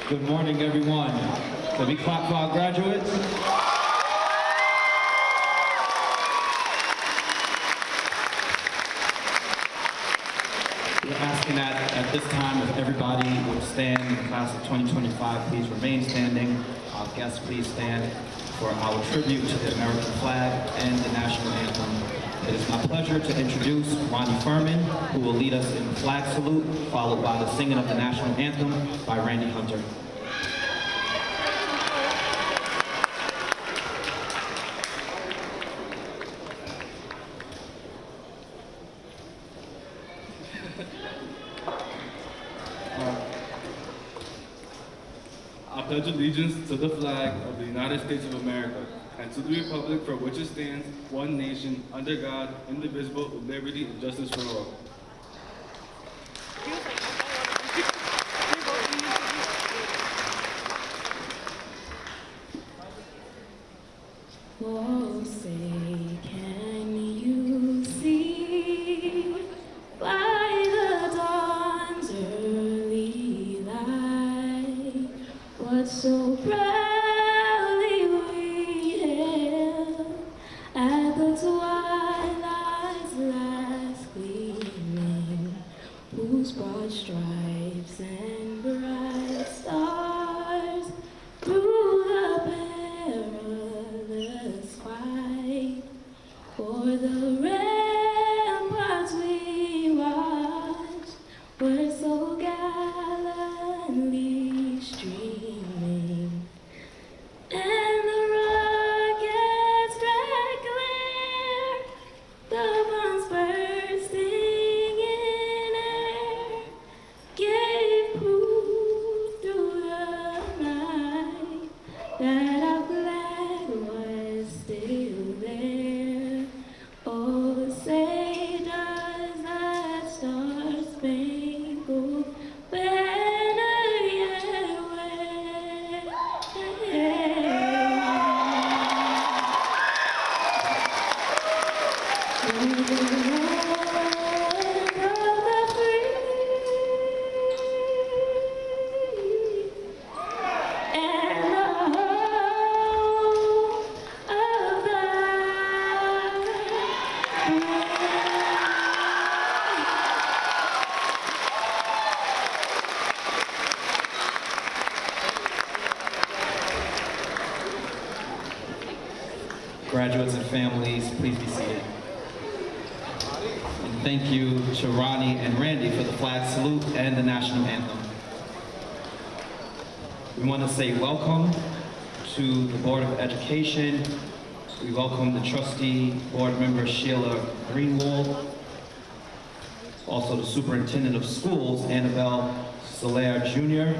Good morning, everyone. Can we clap for our graduates? We're asking that at this time, if everybody will stand in the class of 2025, please remain standing. Our guests, please stand for our tribute to the American flag and the national anthem. It is my pleasure to introduce Ronnie Furman, who will lead us in the flag salute, followed by the singing of the national anthem by Randy Hunter. I pledge allegiance to the flag of the United States of America and to the republic for which it stands, one nation, under God, indivisible, with liberty and justice for all. Oh, say, can you see by the dawn's early light what so proudly we hailed at the twilight's last gleaming, whose broad stripes and bright stars through the perilous fight for the ramparts we watched were so gallantly streaming, and the rockets clear, the bombs bursting in air, gave proof through the night that our flag was still there. Oh, say does that star-spangled banner yet wave? Over the land of the free and the home of the Graduates and families, please be seated. And thank you to Ronnie and Randy for the flag salute and the national anthem. We want to say welcome to the Board of Education. We welcome the trustee board member Sheila Greenwald, also the superintendent of schools Annabelle Soler Jr.,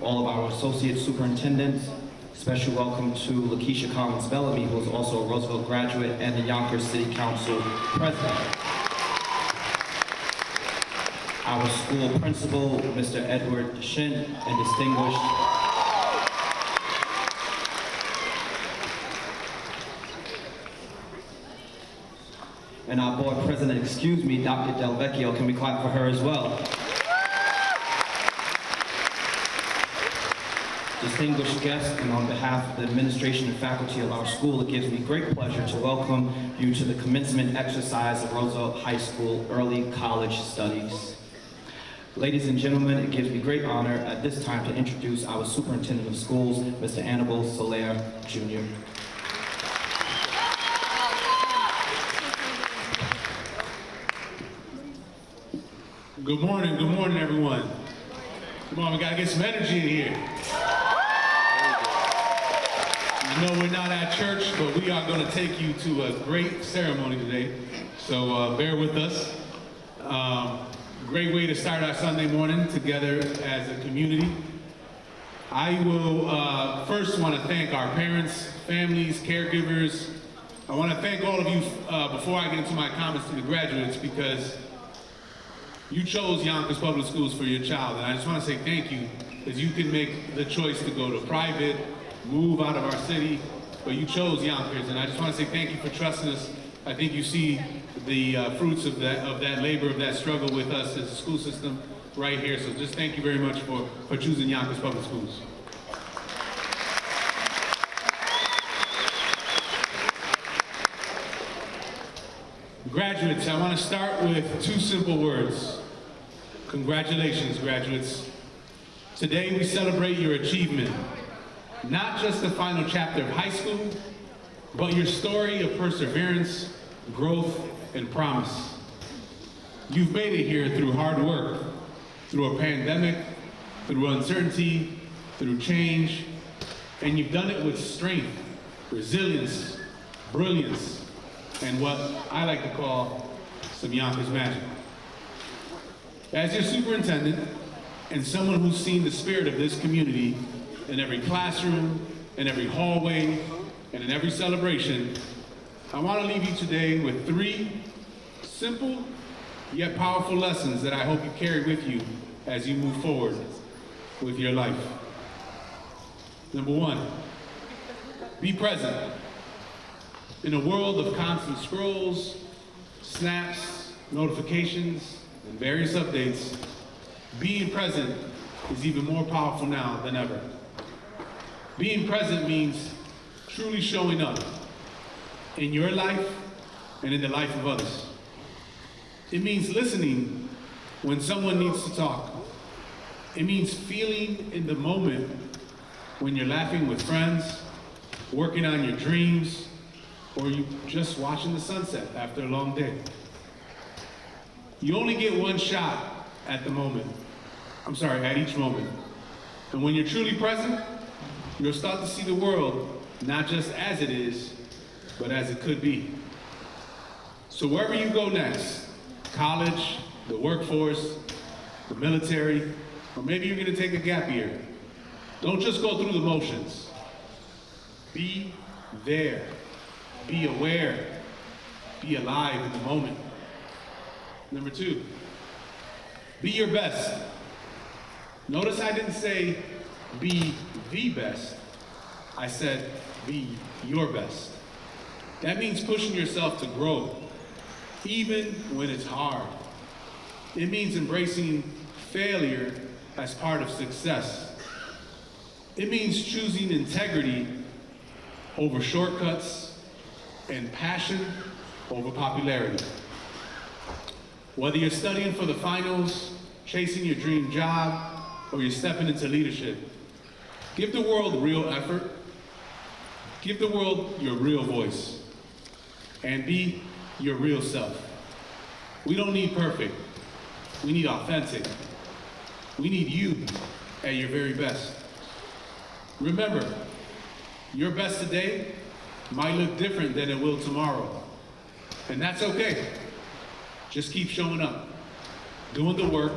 all of our associate superintendents. Special welcome to Lakeisha Collins Bellamy, who is also a Roosevelt graduate and the Yonkers City Council president. Our school principal, Mr. Edward Deschent, and distinguished and our board president, Dr. Del Vecchio. Can we clap for her as well? Distinguished guests, and on behalf of the administration and faculty of our school, it gives me great pleasure to welcome you to the commencement exercise of Roosevelt High School Early College Studies. Ladies and gentlemen, it gives me great honor at this time to introduce our superintendent of schools, Mr. Annabelle Soler Jr. Good morning, everyone. Come on, we gotta get some energy in here. You know we're not at church, but we are gonna take you to a great ceremony today. So bear with us. Great way to start our Sunday morning together as a community. I will first want to thank our parents, families, caregivers. I want to thank all of you before I get into my comments to the graduates, because you chose Yonkers Public Schools for your child, and I just want to say thank you, because you can make the choice to go to private, move out of our city, but you chose Yonkers, and I just want to say thank you for trusting us. I think you see the fruits of that labor, of that struggle with us as a school system. right here. So just thank you very much for choosing Yonkers Public Schools. Graduates, I want to start with two simple words. Congratulations, graduates. Today we celebrate your achievement, not just the final chapter of high school, but your story of perseverance, growth, and promise. You've made it here through hard work, through a pandemic, through uncertainty, through change, and you've done it with strength, resilience, brilliance, and what I like to call some Yonkers magic. As your superintendent and someone who's seen the spirit of this community in every classroom, in every hallway, and in every celebration, I want to leave you today with three simple yet powerful lessons that I hope you carry with you as you move forward with your life. Number one, be present. In a world of constant scrolls, snaps, notifications, and various updates, being present is even more powerful now than ever. Being present means truly showing up in your life and in the life of others. It means listening when someone needs to talk. It means feeling in the moment when you're laughing with friends, working on your dreams, or you just watching the sunset after a long day. You only get one shot at each moment. And when you're truly present, you'll start to see the world not just as it is, but as it could be. So wherever you go next, college, the workforce, the military, or maybe you're gonna take a gap year, don't just go through the motions. Be there, be aware, be alive in the moment. Number two, be your best. Notice I didn't say be the best. I said be your best. That means pushing yourself to grow, even when it's hard. It means embracing failure as part of success. It means choosing integrity over shortcuts and passion over popularity. Whether you're studying for the finals, chasing your dream job, or you're stepping into leadership, give the world real effort, give the world your real voice, and be your real self. We don't need perfect, we need authentic. We need you at your very best. Remember, your best today might look different than it will tomorrow, and that's okay. Just keep showing up, doing the work,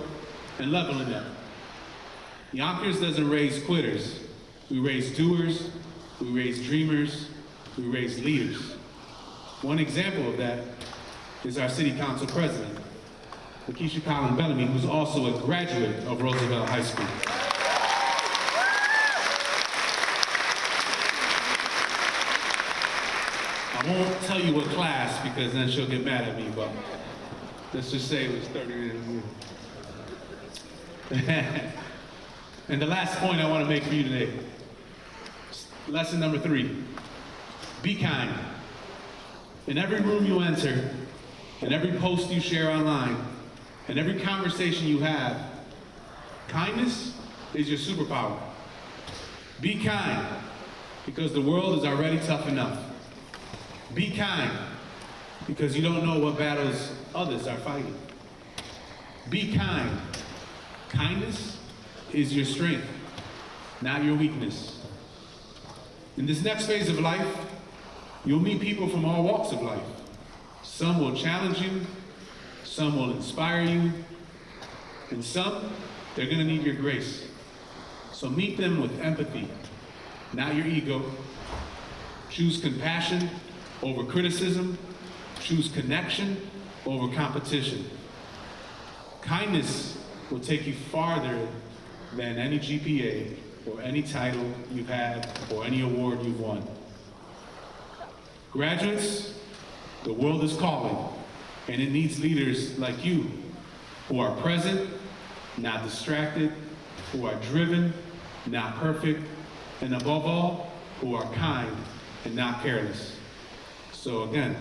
and leveling up. Yonkers doesn't raise quitters. We raise doers, we raise dreamers, we raise leaders. One example of that is our City Council President, Lakeisha Collin Bellamy, who's also a graduate of Roosevelt High School. I won't tell you what class because then she'll get mad at me, but let's just say it was 30 years. And the last point I want to make for you today, lesson number 3, be kind. In every room you enter, in every post you share online, in every conversation you have, kindness is your superpower. Be kind, because the world is already tough enough. Be kind, because you don't know what battles others are fighting. Be kind. Kindness is your strength, not your weakness. In this next phase of life, you'll meet people from all walks of life. Some will challenge you, some will inspire you, and some, they're gonna need your grace. So meet them with empathy, not your ego. Choose compassion over criticism. Choose connection over competition. Kindness will take you farther than any GPA or any title you've had or any award you've won. Graduates, the world is calling, and it needs leaders like you who are present, not distracted, who are driven, not perfect, and above all, who are kind and not careless. So again,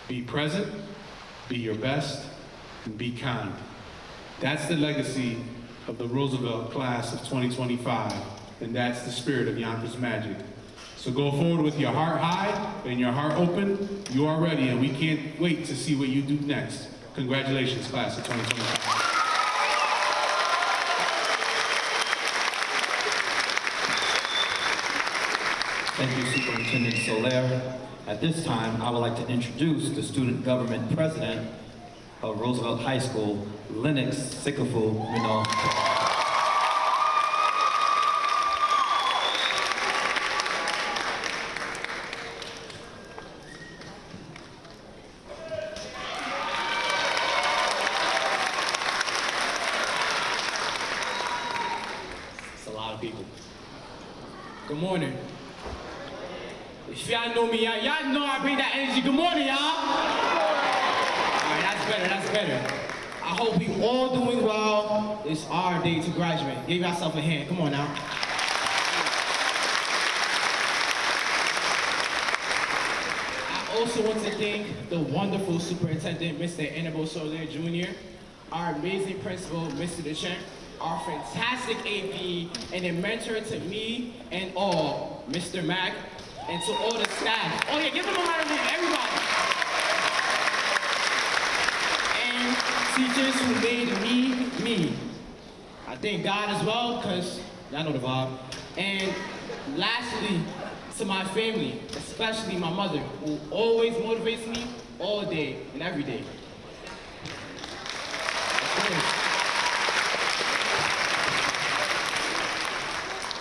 be present, be your best, and be kind. That's the legacy of the Roosevelt class of 2025, and that's the spirit of Yonkers Magic. So go forward with your heart high and your heart open. You are ready, and we can't wait to see what you do next. Congratulations, class of 2025. Thank you, Superintendent Soler. At this time, I would like to introduce the student government president of Roosevelt High School, Lennox Sikafu Minot. It's a lot of people. Good morning. If y'all know me, y'all know I bring that energy. Good morning, y'all. All right, that's better, that's better. I hope we all doing well. It's our day to graduate. Give yourself a hand. Come on now. I also want to thank the wonderful superintendent, Mr. Annabelle Soler Jr., our amazing principal, Mr. DeChamp, our fantastic AP, and a mentor to me and all, Mr. Mack, and to all the staff. Oh yeah, give them a round of applause, everybody. And teachers who made me. I thank God as well, because y'all know the vibe. And lastly, to my family, especially my mother, who always motivates me all day and every day.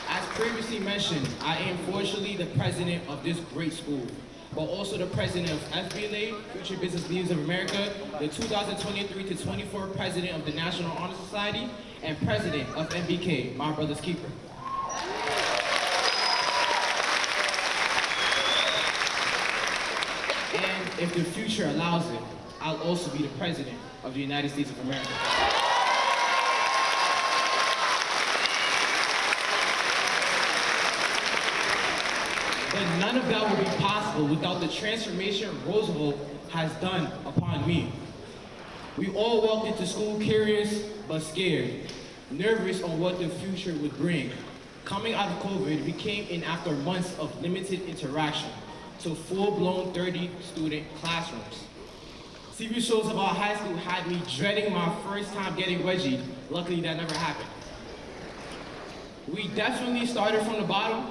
As previously mentioned, I am fortunately the president of this great school, but also the president of FBLA, Future Business Leaders of America, the 2023 to 24 president of the National Honor Society, and president of MBK, My Brother's Keeper. And if the future allows it, I'll also be the president of the United States of America. But none of that would be possible without the transformation Roosevelt has done upon me. We all walked into school curious but scared, nervous on what the future would bring. Coming out of COVID, we came in after months of limited interaction to full-blown 30-student classrooms. TV shows about high school had me dreading my first time getting wedgied. Luckily, that never happened. We definitely started from the bottom,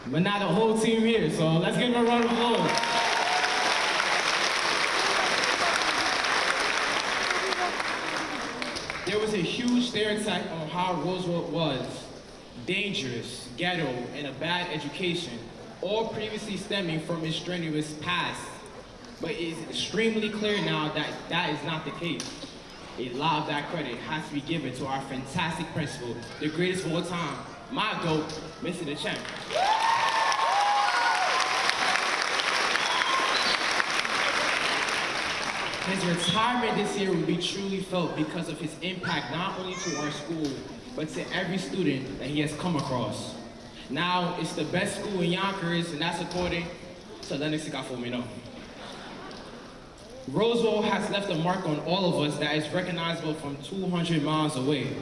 but not the whole team here, so let's give them a round of applause. There was a huge stereotype on how Roosevelt was. Dangerous, ghetto, and a bad education, all previously stemming from his strenuous past. But it's extremely clear now that that is not the case. A lot of that credit has to be given to our fantastic principal, the greatest of all time, my GOAT, Mr. DeChamp. His retirement this year will be truly felt because of his impact not only to our school, but to every student that he has come across. Now, it's the best school in Yonkers, and that's according to Lennox Sikafu Minot. Roosevelt has left a mark on all of us that is recognizable from 200 miles away.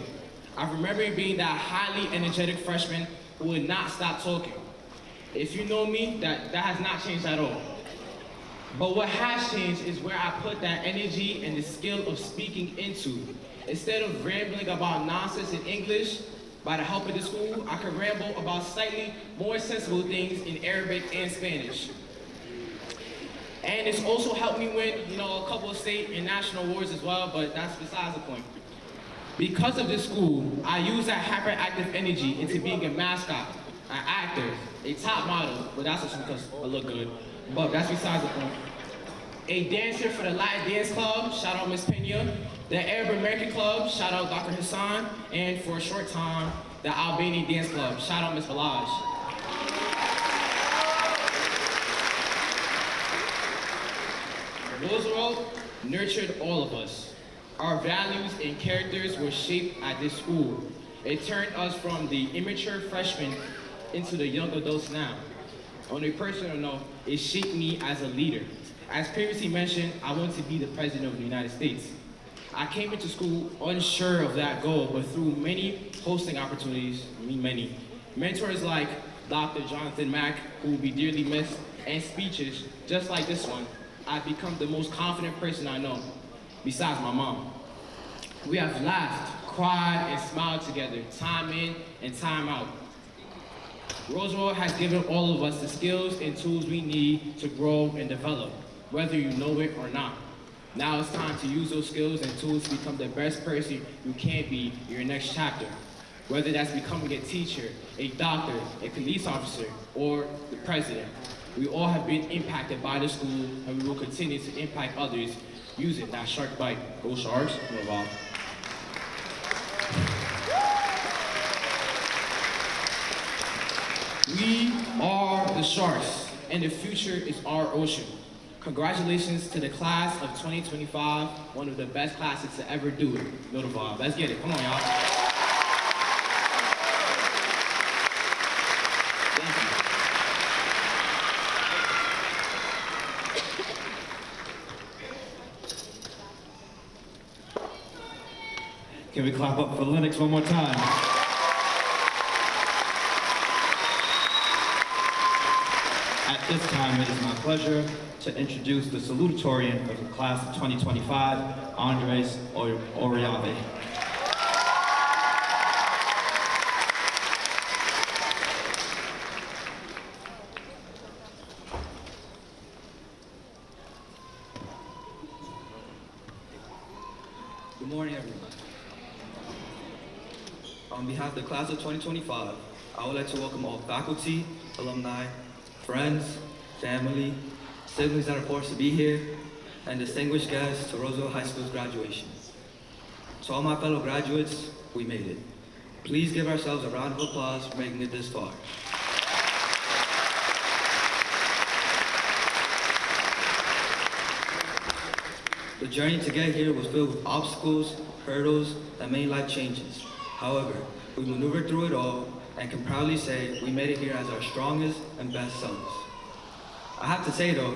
I remember being that highly energetic freshman who would not stop talking. If you know me, that has not changed at all. But what has changed is where I put that energy and the skill of speaking into. Instead of rambling about nonsense in English, by the help of the school, I could ramble about slightly more sensible things in Arabic and Spanish. And it's also helped me win, a couple of state and national awards as well, but that's besides the point. Because of this school, I use that hyperactive energy into being a mascot, an actor, a top model, but that's just because I look good, but that's besides the point. A dancer for the Latin Dance Club, shout out Miss Pena. The Arab American Club, shout out Dr. Hassan. And for a short time, the Albanian Dance Club, shout out Miss Balaj. Roosevelt nurtured all of us. Our values and characters were shaped at this school. It turned us from the immature freshmen into the young adults now. On a personal note, it shaped me as a leader. As previously mentioned, I want to be the President of the United States. I came into school unsure of that goal, but through many hosting opportunities, many, mentors like Dr. Jonathan Mack, who will be dearly missed, and speeches just like this one, I've become the most confident person I know, besides my mom. We have laughed, cried, and smiled together, time in and time out. Roosevelt has given all of us the skills and tools we need to grow and develop, whether you know it or not. Now it's time to use those skills and tools to become the best person you can be in your next chapter. Whether that's becoming a teacher, a doctor, a police officer, or the president. We all have been impacted by the school, and we will continue to impact others using that shark bite. Go Sharks, move on. We are the Sharks, and the future is our ocean. Congratulations to the class of 2025, one of the best classes to ever do it. Know the vibe. Let's get it. Come on, y'all. Thank you. Can we clap up for Lennox one more time? At this time, it is my pleasure to introduce the salutatorian of the class of 2025, Andres Oriave. Good morning, everyone. On behalf of the class of 2025, I would like to welcome all faculty, alumni, friends, family, siblings that are forced to be here, and distinguished guests to Roosevelt High School's graduation. To all my fellow graduates, we made it. Please give ourselves a round of applause for making it this far. The journey to get here was filled with obstacles, hurdles, and many life changes. However, we maneuvered through it all and can proudly say we made it here as our strongest and best selves. I have to say though,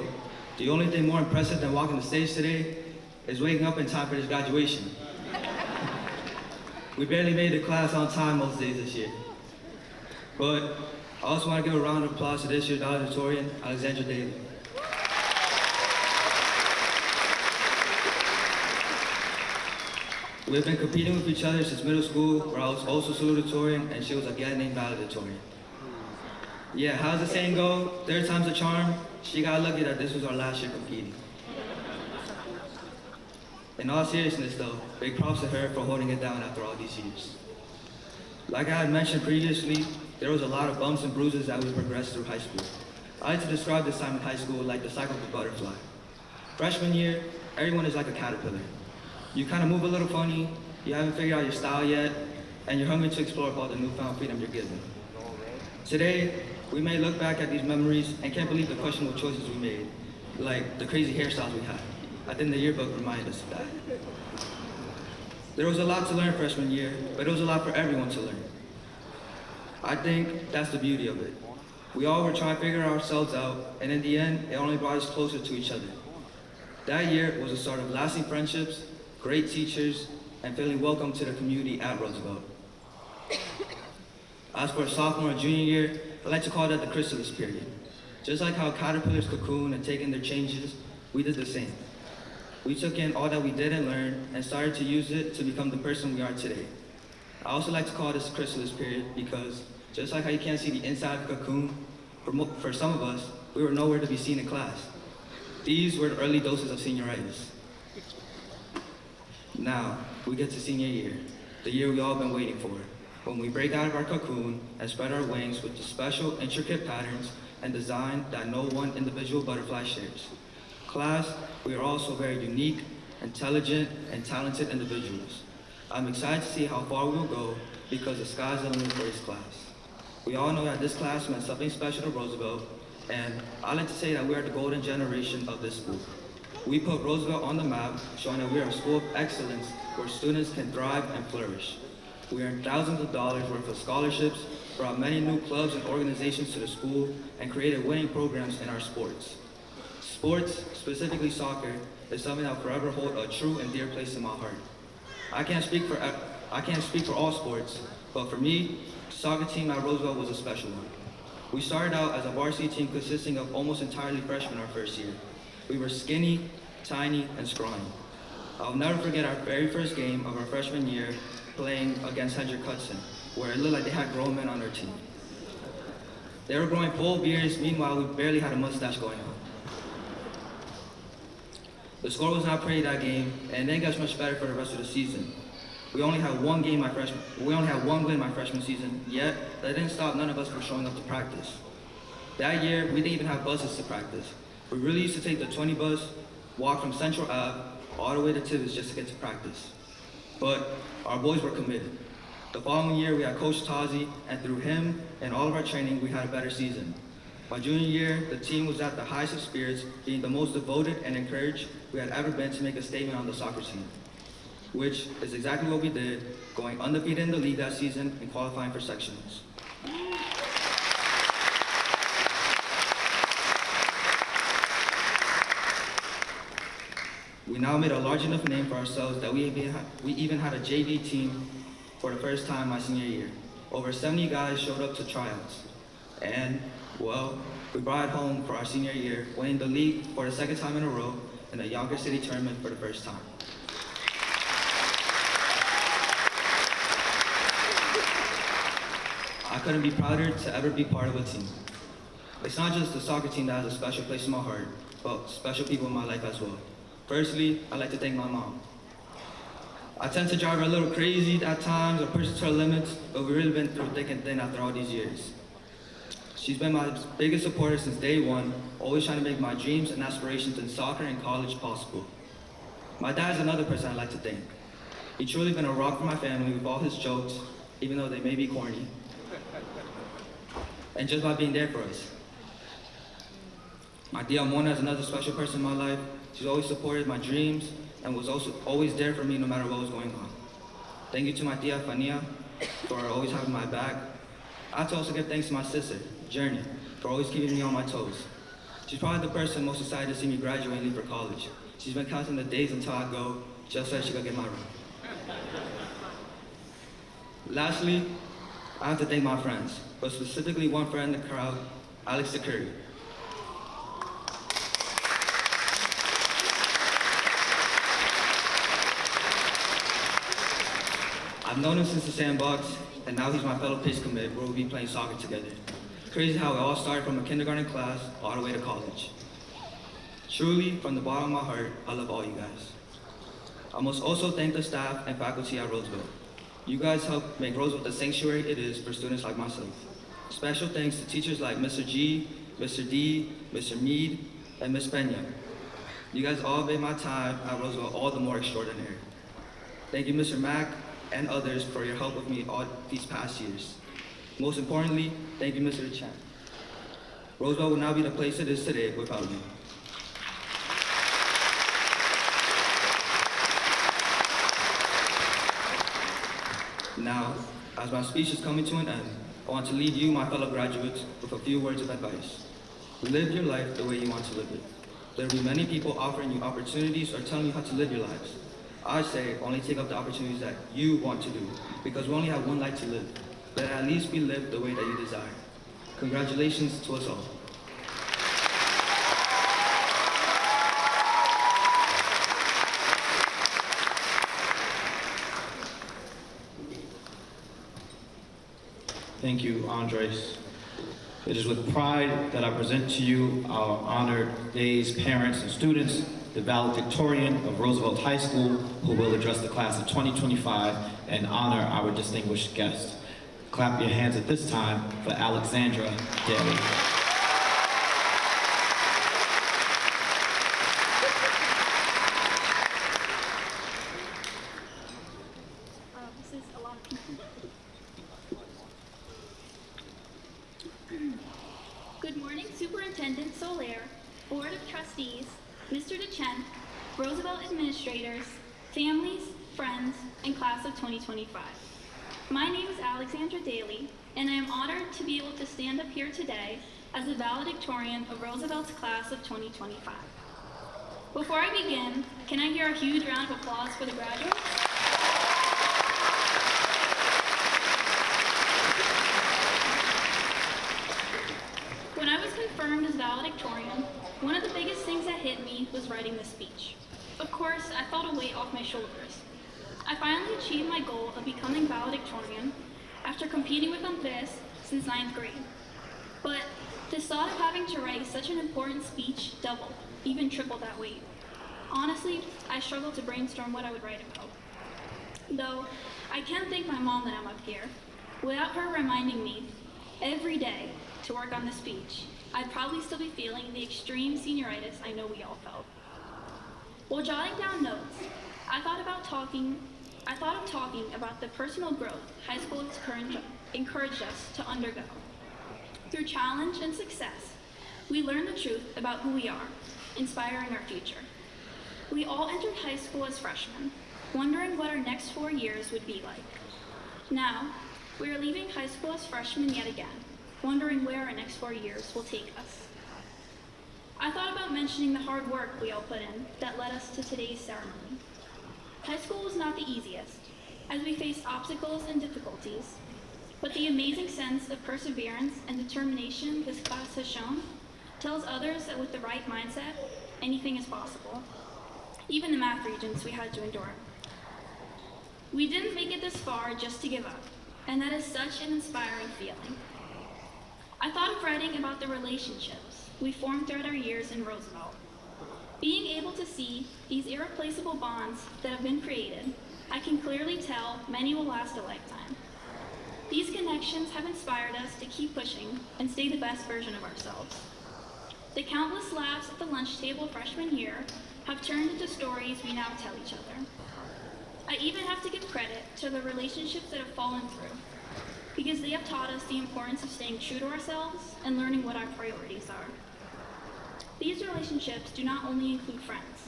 the only thing more impressive than walking the stage today is waking up in time for this graduation. We barely made the class on time most days this year. But I also want to give a round of applause to this year's valedictorian, Alexandra Daly. We've been competing with each other since middle school, where I was also salutatorian and she was again named valedictorian. Yeah, how's the saying go? Third time's a charm. She got lucky that this was our last year competing. In all seriousness though, big props to her for holding it down after all these years. Like I had mentioned previously, there was a lot of bumps and bruises as we progressed through high school. I like to describe this time in high school like the cycle of a butterfly. Freshman year, everyone is like a caterpillar. You kind of move a little funny, you haven't figured out your style yet, and you're hungry to explore all the newfound freedom you're given. Today, we may look back at these memories and can't believe the questionable choices we made, like the crazy hairstyles we had. I think the yearbook reminded us of that. There was a lot to learn freshman year, but it was a lot for everyone to learn. I think that's the beauty of it. We all were trying to figure ourselves out, and in the end, it only brought us closer to each other. That year was the start of lasting friendships, great teachers, and feeling welcome to the community at Roosevelt. As for sophomore and junior year, I like to call that the chrysalis period. Just like how caterpillars cocoon and take in their changes, we did the same. We took in all that we did and learned and started to use it to become the person we are today. I also like to call this chrysalis period because just like how you can't see the inside of a cocoon, for some of us, we were nowhere to be seen in class. These were the early doses of senioritis. Now, we get to senior year, the year we've all been waiting for, when we break out of our cocoon and spread our wings with the special, intricate patterns and design that no one individual butterfly shares. Class, we are all so very unique, intelligent, and talented individuals. I'm excited to see how far we will go because the sky's the limit for this class. We all know that this class meant something special to Roosevelt, and I like to say that we are the golden generation of this school. We put Roosevelt on the map, showing that we are a school of excellence where students can thrive and flourish. We earned thousands of dollars worth of scholarships, brought many new clubs and organizations to the school, and created winning programs in our sports. Sports, specifically soccer, is something that will forever hold a true and dear place in my heart. I can't speak for all sports, but for me, soccer team at Roosevelt was a special one. We started out as a varsity team consisting of almost entirely freshmen our first year. We were skinny, tiny, and scrawny. I'll never forget our very first game of our freshman year playing against Hendrick Hudson, where it looked like they had grown men on their team. They were growing full beards, meanwhile we barely had a mustache going on. The score was not pretty that game, and it didn't get much better for the rest of the season. We only had one win my freshman season, yet that didn't stop none of us from showing up to practice. That year, we didn't even have buses to practice. We really used to take the 20 bus, walk from Central Ave all the way to Tibbetts just to get to practice. But our boys were committed. The following year, we had Coach Tazi, and through him and all of our training, we had a better season. My junior year, the team was at the highest of spirits, being the most devoted and encouraged we had ever been to make a statement on the soccer team, which is exactly what we did, going undefeated in the league that season and qualifying for sectionals. We now made a large enough name for ourselves that we even had a JV team for the first time my senior year. Over 70 guys showed up to tryouts. And, well, we brought it home for our senior year, winning the league for the second time in a row and the Yonkers City tournament for the first time. I couldn't be prouder to ever be part of a team. It's not just the soccer team that has a special place in my heart, but special people in my life as well. Firstly, I'd like to thank my mom. I tend to drive her a little crazy at times or push her to her limits, but we've really been through thick and thin after all these years. She's been my biggest supporter since day one, always trying to make my dreams and aspirations in soccer and college possible. My dad is another person I'd like to thank. He's truly been a rock for my family with all his jokes, even though they may be corny, and just by being there for us. My tia Mona is another special person in my life. She's always supported my dreams and was also always there for me no matter what was going on. Thank you to my tia Fania for always having my back. I have to also give thanks to my sister, Journey, for always keeping me on my toes. She's probably the person most excited to see me graduate and leave for college. She's been counting the days until I go, just so she could get my room. Lastly, I have to thank my friends, but specifically one friend in the crowd, Alex DeCurry. I've known him since the sandbox, and now he's my fellow pitch commit where we'll be playing soccer together. Crazy how it all started from a kindergarten class all the way to college. Truly, from the bottom of my heart, I love all you guys. I must also thank the staff and faculty at Roosevelt. You guys help make Roosevelt the sanctuary it is for students like myself. Special thanks to teachers like Mr. G, Mr. D, Mr. Mead, and Ms. Pena. You guys all made my time at Roosevelt all the more extraordinary. Thank you, Mr. Mack, and others for your help with me all these past years. Most importantly, thank you, Mr. Chan. Roosevelt would not be the place it is today without you. Now, as my speech is coming to an end, I want to leave you, my fellow graduates, with a few words of advice. Live your life the way you want to live it. There will be many people offering you opportunities or telling you how to live your lives. I say only take up the opportunities that you want to do, because we only have one life to live. Let it at least be lived the way that you desire. Congratulations to us all. Thank you, Andres. It is with pride that I present to you our honored day's parents and students, the valedictorian of Roosevelt High School, who will address the class of 2025 and honor our distinguished guest. Clap your hands at this time for Alexandra Daly. This is a lot of people. Good morning, Superintendent Solaire, Board of Trustees, Mr. DeChent, Roosevelt administrators, families, friends, and class of 2025. My name is Alexandra Daly, and I am honored to be able to stand up here today as the valedictorian of Roosevelt's class of 2025. Before I begin, can I hear a huge round of applause for the graduates? When I was confirmed as valedictorian, one of the biggest things that hit me was writing this speech. Of course, I felt a weight off my shoulders. I finally achieved my goal of becoming valedictorian after competing with Andres since 9th grade. But the thought of having to write such an important speech doubled, even tripled that weight. Honestly, I struggled to brainstorm what I would write about. Though, I can thank my mom that I'm up here. Without her reminding me every day to work on the speech, I'd probably still be feeling the extreme senioritis I know we all felt. While jotting down notes, I thought of talking about the personal growth high school has encouraged us to undergo. Through challenge and success, we learn the truth about who we are, inspiring our future. We all entered high school as freshmen, wondering what our next 4 years would be like. Now, we are leaving high school as freshmen yet again, wondering where our next 4 years will take us. I thought about mentioning the hard work we all put in that led us to today's ceremony. High school was not the easiest, as we faced obstacles and difficulties, but the amazing sense of perseverance and determination this class has shown tells others that with the right mindset, anything is possible. Even the math regions we had to endure. We didn't make it this far just to give up, and that is such an inspiring feeling. I thought of writing about the relationships we formed throughout our years in Roosevelt. Being able to see these irreplaceable bonds that have been created, I can clearly tell many will last a lifetime. These connections have inspired us to keep pushing and stay the best version of ourselves. The countless laughs at the lunch table freshman year have turned into stories we now tell each other. I even have to give credit to the relationships that have fallen through, because they have taught us the importance of staying true to ourselves and learning what our priorities are. These relationships do not only include friends,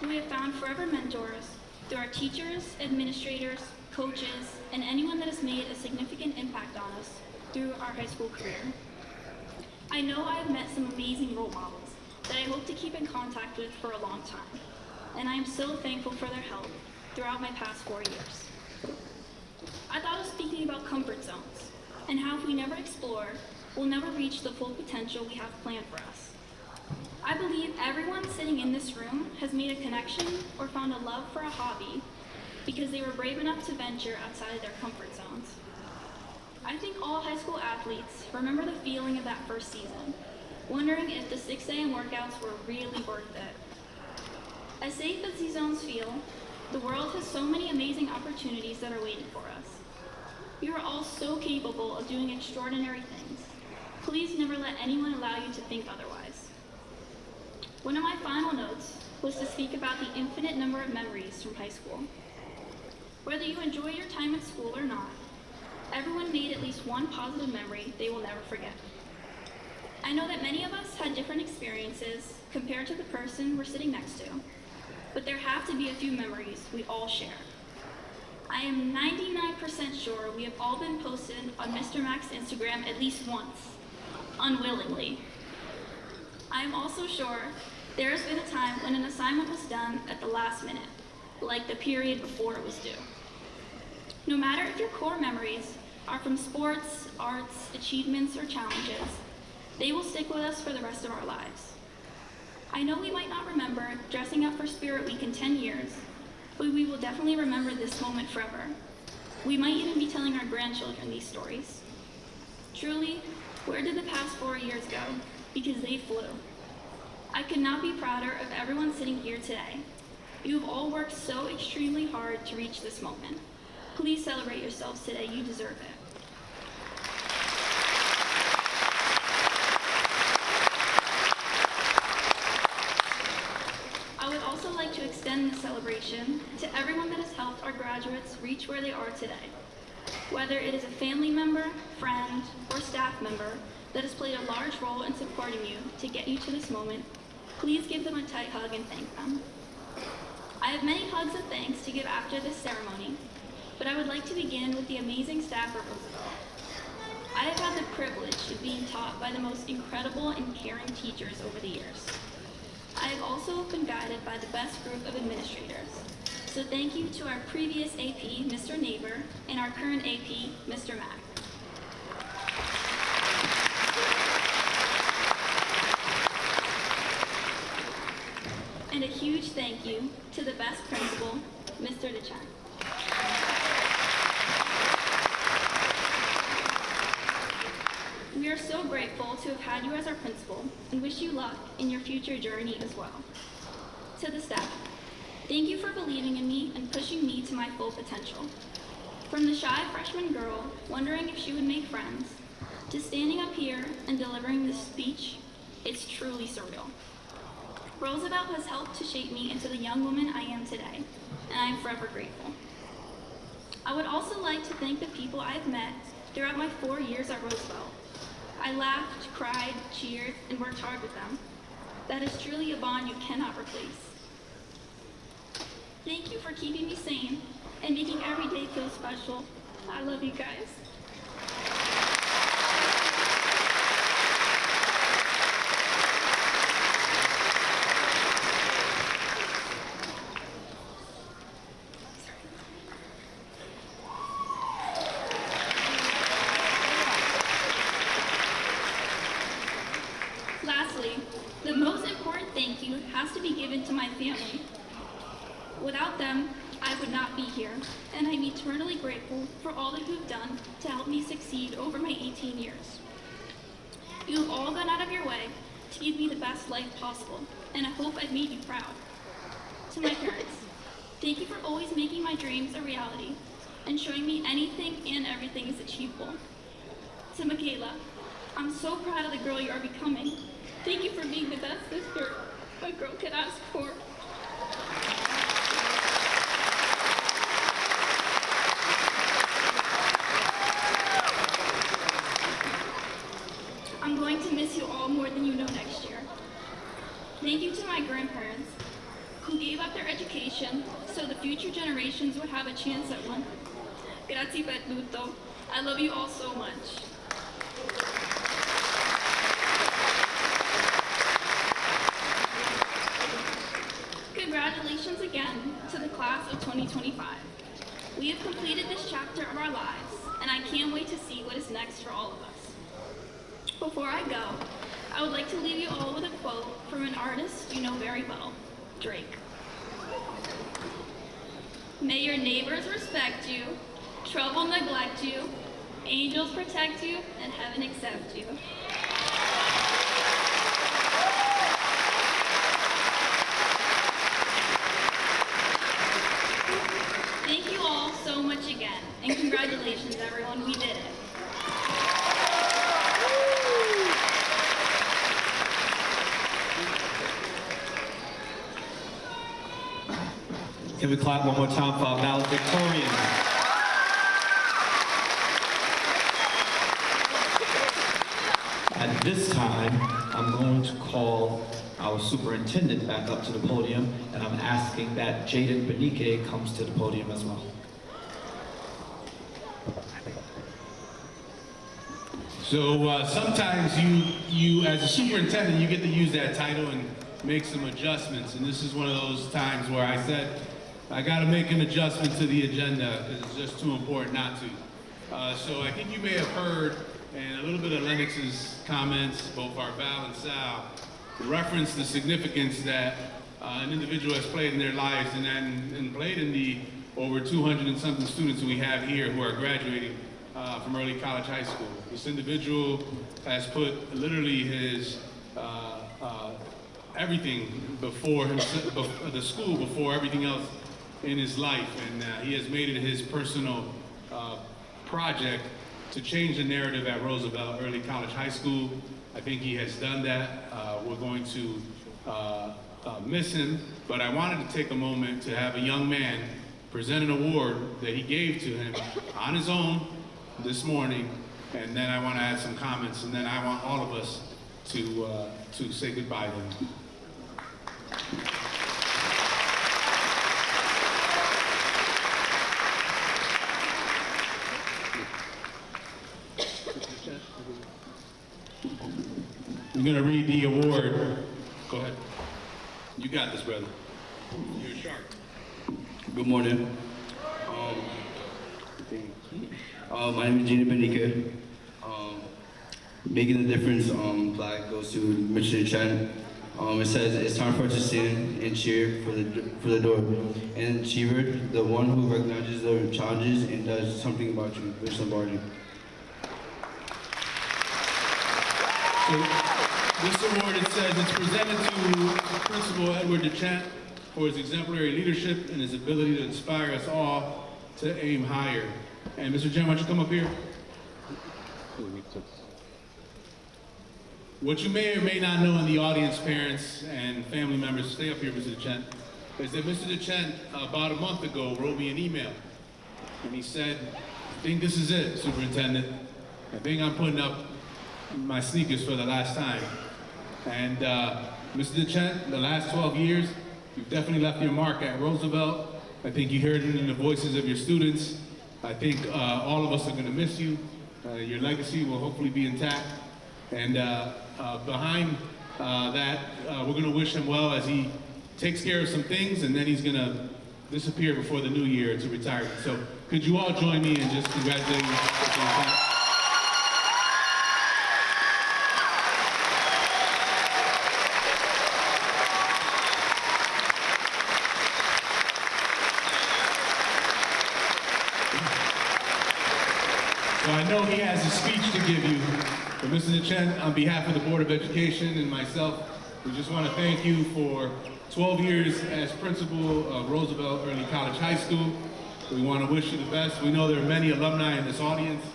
but we have found forever mentors through our teachers, administrators, coaches, and anyone that has made a significant impact on us through our high school career. I know I have met some amazing role models that I hope to keep in contact with for a long time, and I am so thankful for their help throughout my past 4 years. I thought of speaking about comfort zones, and how if we never explore, we'll never reach the full potential we have planned for us. I believe everyone sitting in this room has made a connection or found a love for a hobby because they were brave enough to venture outside their comfort zones. I think all high school athletes remember the feeling of that first season, wondering if the 6 a.m. workouts were really worth it. As safe as these zones feel, the world has so many amazing opportunities that are waiting for us. You are all so capable of doing extraordinary things. Please never let anyone allow you to think otherwise. One of my final notes was to speak about the infinite number of memories from high school. Whether you enjoy your time at school or not, everyone made at least one positive memory they will never forget. I know that many of us had different experiences compared to the person we're sitting next to, but there have to be a few memories we all share. I am 99% sure we have all been posted on Mr. Mac's Instagram at least once, unwillingly. I am also sure there has been a time when an assignment was done at the last minute, like the period before it was due. No matter if your core memories are from sports, arts, achievements, or challenges, they will stick with us for the rest of our lives. I know we might not remember dressing up for Spirit Week in 10 years, but we will definitely remember this moment forever. We might even be telling our grandchildren these stories. Truly, where did the past 4 years go? Because they flew. I could not be prouder of everyone sitting here today. You have all worked so extremely hard to reach this moment. Please celebrate yourselves today. You deserve it. I would also like to extend this celebration to everyone that has helped our graduates reach where they are today. Whether it is a family member, friend, or staff member that has played a large role in supporting you to get you to this moment, Please give them a tight hug and thank them. I have many hugs of thanks to give after this ceremony, but I would like to begin with the amazing staff at Roosevelt. I have had the privilege of being taught by the most incredible and caring teachers over the years. I have also been guided by the best group of administrators. So thank you to our previous AP, Mr. Neighbor, and our current AP, Mr. Mack. And a huge thank you to the best principal, Mr. DeChan. We are so grateful to have had you as our principal and wish you luck in your future journey as well. To the staff, thank you for believing in me and pushing me to my full potential. From the shy freshman girl wondering if she would make friends, to standing up here and delivering this speech, it's truly surreal. Roosevelt has helped to shape me into the young woman I am today, and I am forever grateful. I would also like to thank the people I've met throughout my 4 years at Roosevelt. I laughed, cried, cheered, and worked hard with them. That is truly a bond you cannot replace. Thank you for keeping me sane and making every day feel special. I love you guys. Lastly, the most important thank you has to be given to my family. Without them, I would not be here, and I'm eternally grateful for all that you've done to help me succeed over my 18 years. You have all gone out of your way to give me the best life possible, and I hope I've made you proud. To my parents, thank you for always making my dreams a reality and showing me anything and everything is achievable. To Michaela, I'm so proud of the girl you are becoming. Thank you for being the best sister a girl could ask for. I'm going to miss you all more than you know next year. Thank you to my grandparents, who gave up their education so the future generations would have a chance at one. Grazie per tutto. I love you all so much. Congratulations again to the class of 2025. We have completed this chapter of our lives, and I can't wait to see what is next for all of us. Before I go, I would like to leave you all with a quote from an artist you know very well, Drake. May your neighbors respect you, trouble neglect you, angels protect you, and heaven accept you. Thank you all so much again, and congratulations everyone, we did it. Can we clap one more time for our valedictorian? At this time, I'm going to call our superintendent back up to the podium, and I'm asking that Jaden Benike comes to the podium as well. So sometimes you, as a superintendent, you get to use that title and make some adjustments. And this is one of those times where I said, I got to make an adjustment to the agenda because it's just too important not to. So I think you may have heard, and a little bit of Lennox's comments, both our Val and Sal, reference the significance that an individual has played in their lives and played in the over 200 and something students we have here who are graduating from early college high school. This individual has put literally his everything before the school, before everything else in his life, and he has made it his personal project to change the narrative at Roosevelt Early College High School. I think he has done that. We're going to miss him, but I wanted to take a moment to have a young man present an award that he gave to him on his own this morning, and then I want to add some comments, and then I want all of us to say goodbye to him. I'm going to read the award. Go ahead. You got this, brother. You're a shark. Good morning. My name is Gina Benica. Making the difference flag goes to Mr. Chen. It says it's time for us to stand and cheer for the door. An achiever, the one who recognizes the challenges and does something about you. Mr. Lombardi. So this award, it says, it's presented to Principal Edward DeChant for his exemplary leadership and his ability to inspire us all to aim higher. And Mr. Chen, why don't you come up here? What you may or may not know in the audience, parents and family members, stay up here, Mr. DeChant, is that Mr. DeChant, about a month ago, wrote me an email. And he said, I think this is it, Superintendent. I think I'm putting up my sneakers for the last time. And Mr. DeChant, the last 12 years, you've definitely left your mark at Roosevelt. I think you heard it in the voices of your students. I think all of us are going to miss you. Your legacy will hopefully be intact. And behind that, we're going to wish him well as he takes care of some things, and then he's going to disappear before the new year to retirement. So could you all join me in just congratulating him? So I know he has a speech to give you, but Mr. DeChant, on behalf of the Board of Education and myself, we just want to thank you for 12 years as principal of Roosevelt Early College High School. We want to wish you the best. We know there are many alumni in this audience.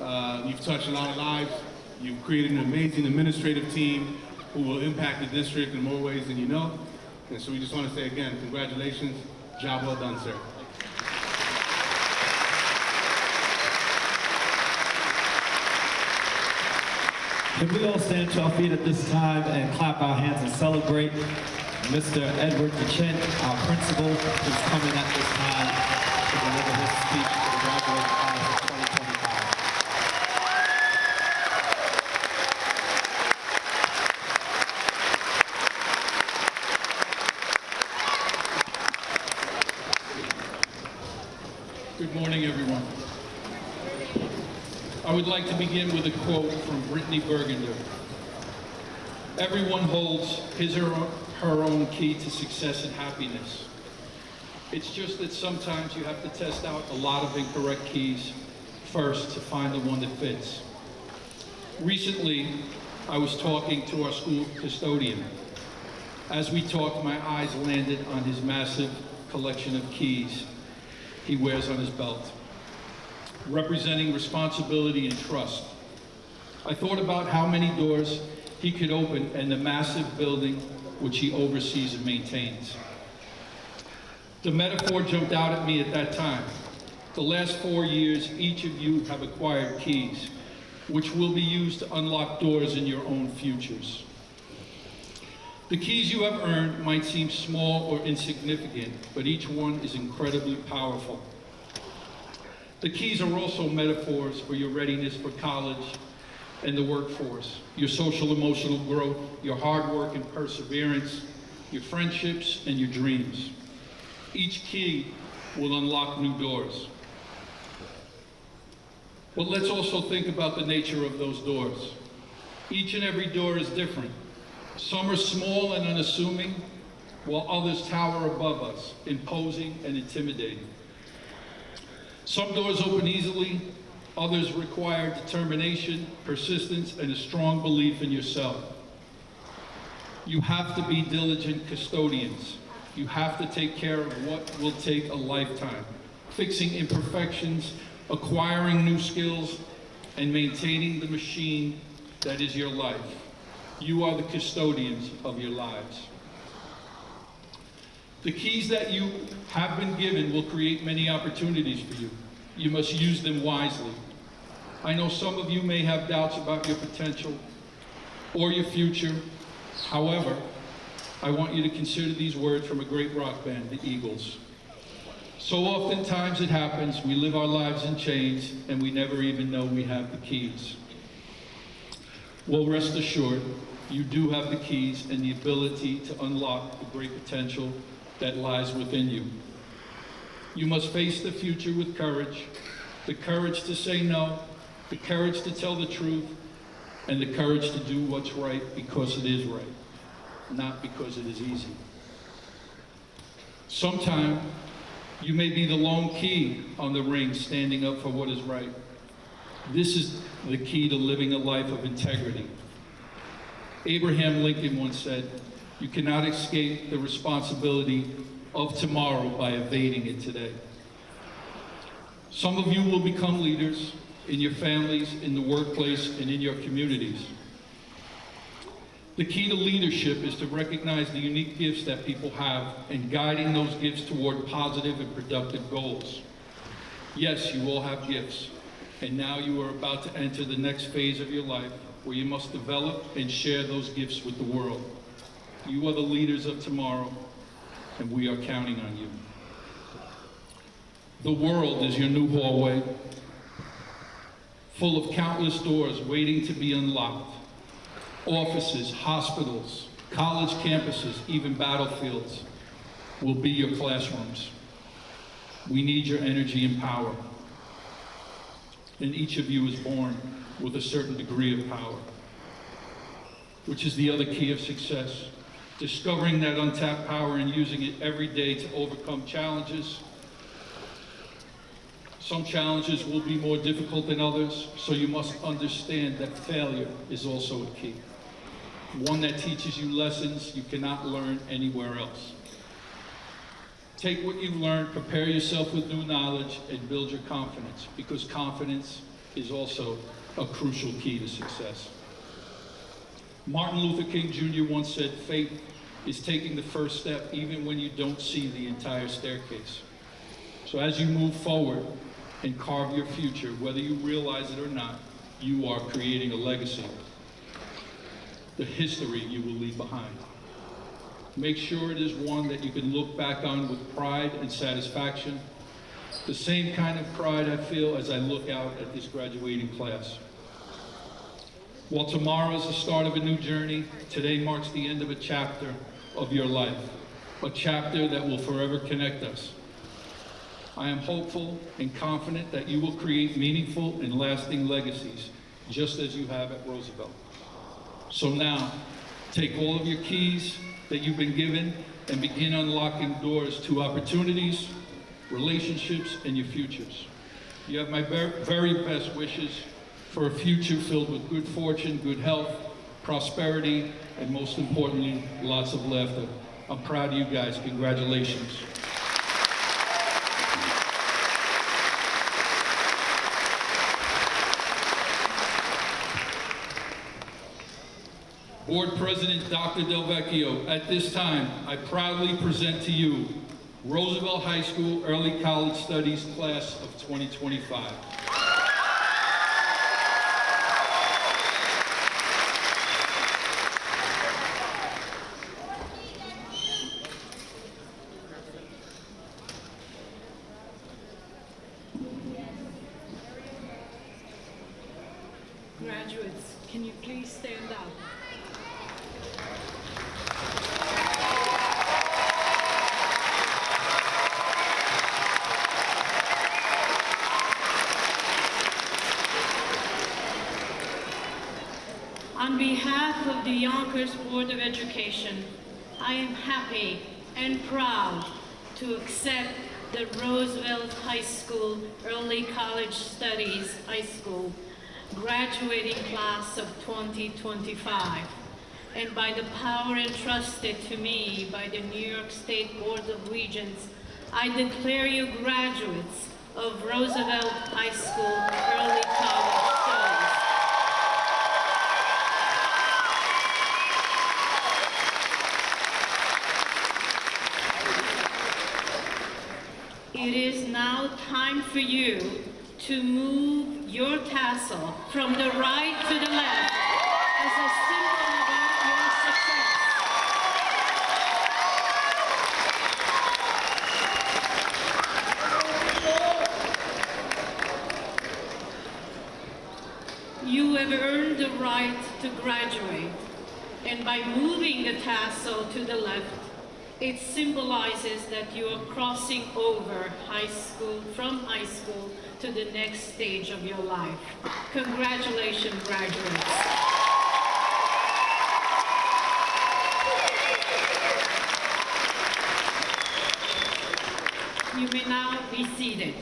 You've touched a lot of lives. You've created an amazing administrative team who will impact the district in more ways than you know. And so we just want to say again, congratulations. Job well done, sir. Can we all stand to our feet at this time and clap our hands and celebrate Mr. Edward DeChant, our principal, who's coming at this time to deliver his speech to the graduating class of 2025. Good morning, everyone. I would like to begin with a quote from Brittany Burgunder. Everyone holds his or her own key to success and happiness. It's just that sometimes you have to test out a lot of incorrect keys first to find the one that fits. Recently, I was talking to our school custodian. As we talked, my eyes landed on his massive collection of keys he wears on his belt, representing responsibility and trust. I thought about how many doors he could open in the massive building which he oversees and maintains. The metaphor jumped out at me at that time. The last 4 years, each of you have acquired keys, which will be used to unlock doors in your own futures. The keys you have earned might seem small or insignificant, but each one is incredibly powerful. The keys are also metaphors for your readiness for college and the workforce, your social emotional growth, your hard work and perseverance, your friendships and your dreams. Each key will unlock new doors. But let's also think about the nature of those doors. Each and every door is different. Some are small and unassuming, while others tower above us, imposing and intimidating. Some doors open easily, others require determination, persistence, and a strong belief in yourself. You have to be diligent custodians. You have to take care of what will take a lifetime, fixing imperfections, acquiring new skills, and maintaining the machine that is your life. You are the custodians of your lives. The keys that you have been given will create many opportunities for you. You must use them wisely. I know some of you may have doubts about your potential or your future. However, I want you to consider these words from a great rock band, the Eagles. So oftentimes it happens, we live our lives in chains and we never even know we have the keys. Well, rest assured, you do have the keys and the ability to unlock the great potential that lies within you. You must face the future with courage, the courage to say no, the courage to tell the truth, and the courage to do what's right because it is right, not because it is easy. Sometime you may be the lone key on the ring standing up for what is right. This is the key to living a life of integrity. Abraham Lincoln once said, "You cannot escape the responsibility of tomorrow by evading it today." Some of you will become leaders in your families, in the workplace, and in your communities. The key to leadership is to recognize the unique gifts that people have and guiding those gifts toward positive and productive goals. Yes, you all have gifts, and now you are about to enter the next phase of your life where you must develop and share those gifts with the world. You are the leaders of tomorrow, and we are counting on you. The world is your new hallway, full of countless doors waiting to be unlocked. Offices, hospitals, college campuses, even battlefields will be your classrooms. We need your energy and power. And each of you is born with a certain degree of power, which is the other key of success. Discovering that untapped power and using it every day to overcome challenges. Some challenges will be more difficult than others, so you must understand that failure is also a key. One that teaches you lessons you cannot learn anywhere else. Take what you've learned, prepare yourself with new knowledge, and build your confidence, because confidence is also a crucial key to success. Martin Luther King Jr. once said, "Faith is taking the first step even when you don't see the entire staircase." So as you move forward and carve your future, whether you realize it or not, you are creating a legacy. The history you will leave behind. Make sure it is one that you can look back on with pride and satisfaction, the same kind of pride I feel as I look out at this graduating class. While tomorrow is the start of a new journey, today marks the end of a chapter of your life, a chapter that will forever connect us. I am hopeful and confident that you will create meaningful and lasting legacies, just as you have at Roosevelt. So now, take all of your keys that you've been given and begin unlocking doors to opportunities, relationships, and your futures. You have my very best wishes for a future filled with good fortune, good health, prosperity, and most importantly, lots of laughter. I'm proud of you guys. Congratulations. Board President Dr. Del Vecchio, at this time, I proudly present to you Roosevelt High School Early College Studies Class of 2025. Graduates, can you please stand up? On behalf of the Yonkers Board of Education, I am happy and proud to accept the Roosevelt High School Early College Studies High School graduating class of 2025. And by the power entrusted to me by the New York State Board of Regents, I declare you graduates of Roosevelt High School Early College Studies. It is now time for you to move your tassel from the right to the left as a symbol about your success. who have earned the right to graduate. And by moving the tassel to the left, it symbolizes that you are crossing over from high school to the next stage of your life. Congratulations, graduates. You may now be seated.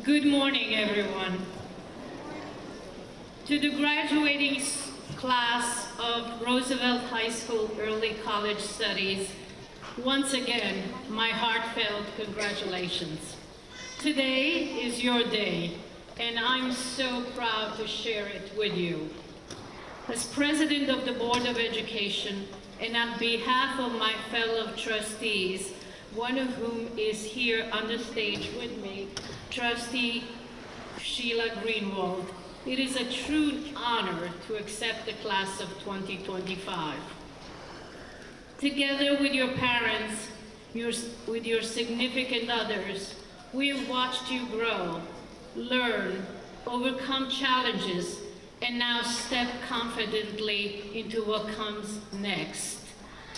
Good morning, everyone. To the graduating class of Roosevelt High School Early College Studies, once again, my heartfelt congratulations. Today is your day, and I'm so proud to share it with you. As President of the Board of Education, and on behalf of my fellow trustees, one of whom is here on the stage with me, Trustee Sheila Greenwald, it is a true honor to accept the class of 2025. Together with your parents, with your significant others, we have watched you grow, learn, overcome challenges, and now step confidently into what comes next.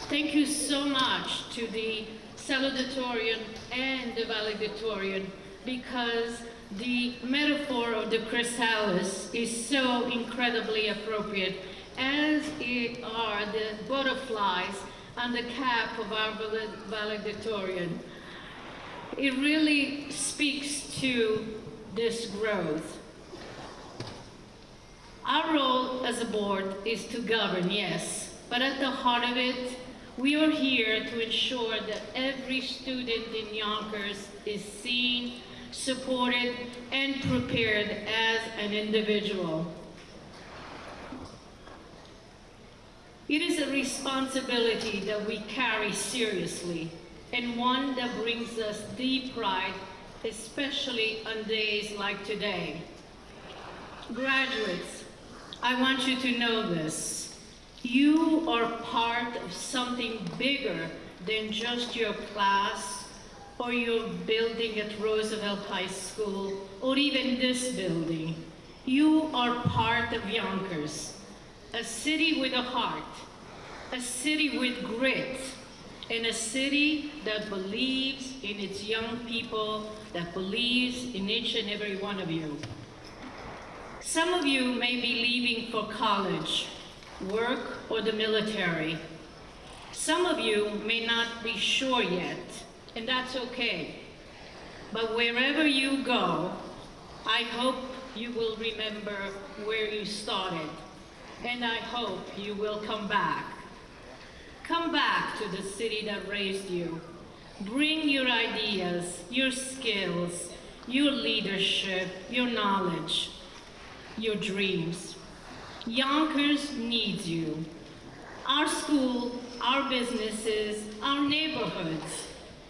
Thank you so much to the salutatorian and the valedictorian, because the metaphor of the chrysalis is so incredibly appropriate, as are the butterflies on the cap of our valedictorian. It really speaks to this growth. Our role as a board is to govern, yes, but at the heart of it, we are here to ensure that every student in Yonkers is seen, supported, and prepared as an individual. It is a responsibility that we carry seriously, and one that brings us deep pride, especially on days like today. Graduates, I want you to know this. You are part of something bigger than just your class or your building at Roosevelt High School, or even this building. You are part of Yonkers, a city with a heart, a city with grit, and a city that believes in its young people, that believes in each and every one of you. Some of you may be leaving for college, work, or the military. Some of you may not be sure yet, and that's okay. But wherever you go, I hope you will remember where you started, and I hope you will come back. Come back to the city that raised you. Bring your ideas, your skills, your leadership, your knowledge, your dreams. Yonkers needs you. Our school, our businesses, our neighborhoods,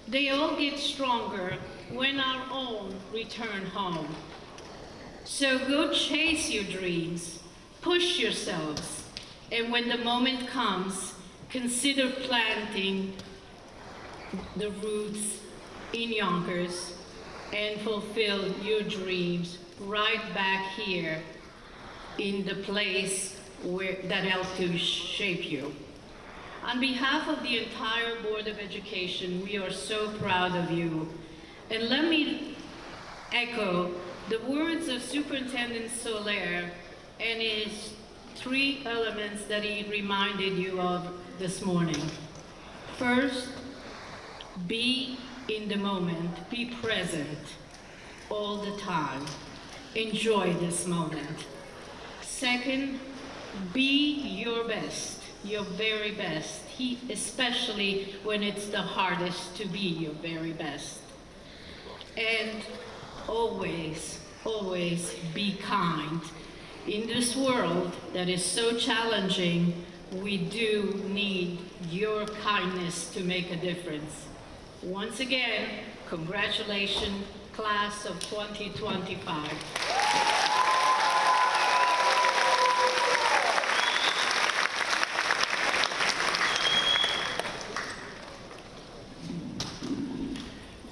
they all get stronger when our own return home. So go chase your dreams, push yourselves, and when the moment comes, consider planting the roots in Yonkers and fulfill your dreams right back here in the place that helped to shape you. On behalf of the entire Board of Education, we are so proud of you. And let me echo the words of Superintendent Soler and his 3 elements that he reminded you of this morning. First, be in the moment, be present all the time. Enjoy this moment. Second, be your best, your very best, especially when it's the hardest to be your very best. And always, always be kind. In this world that is so challenging, we do need your kindness to make a difference. Once again, congratulations, class of 2025.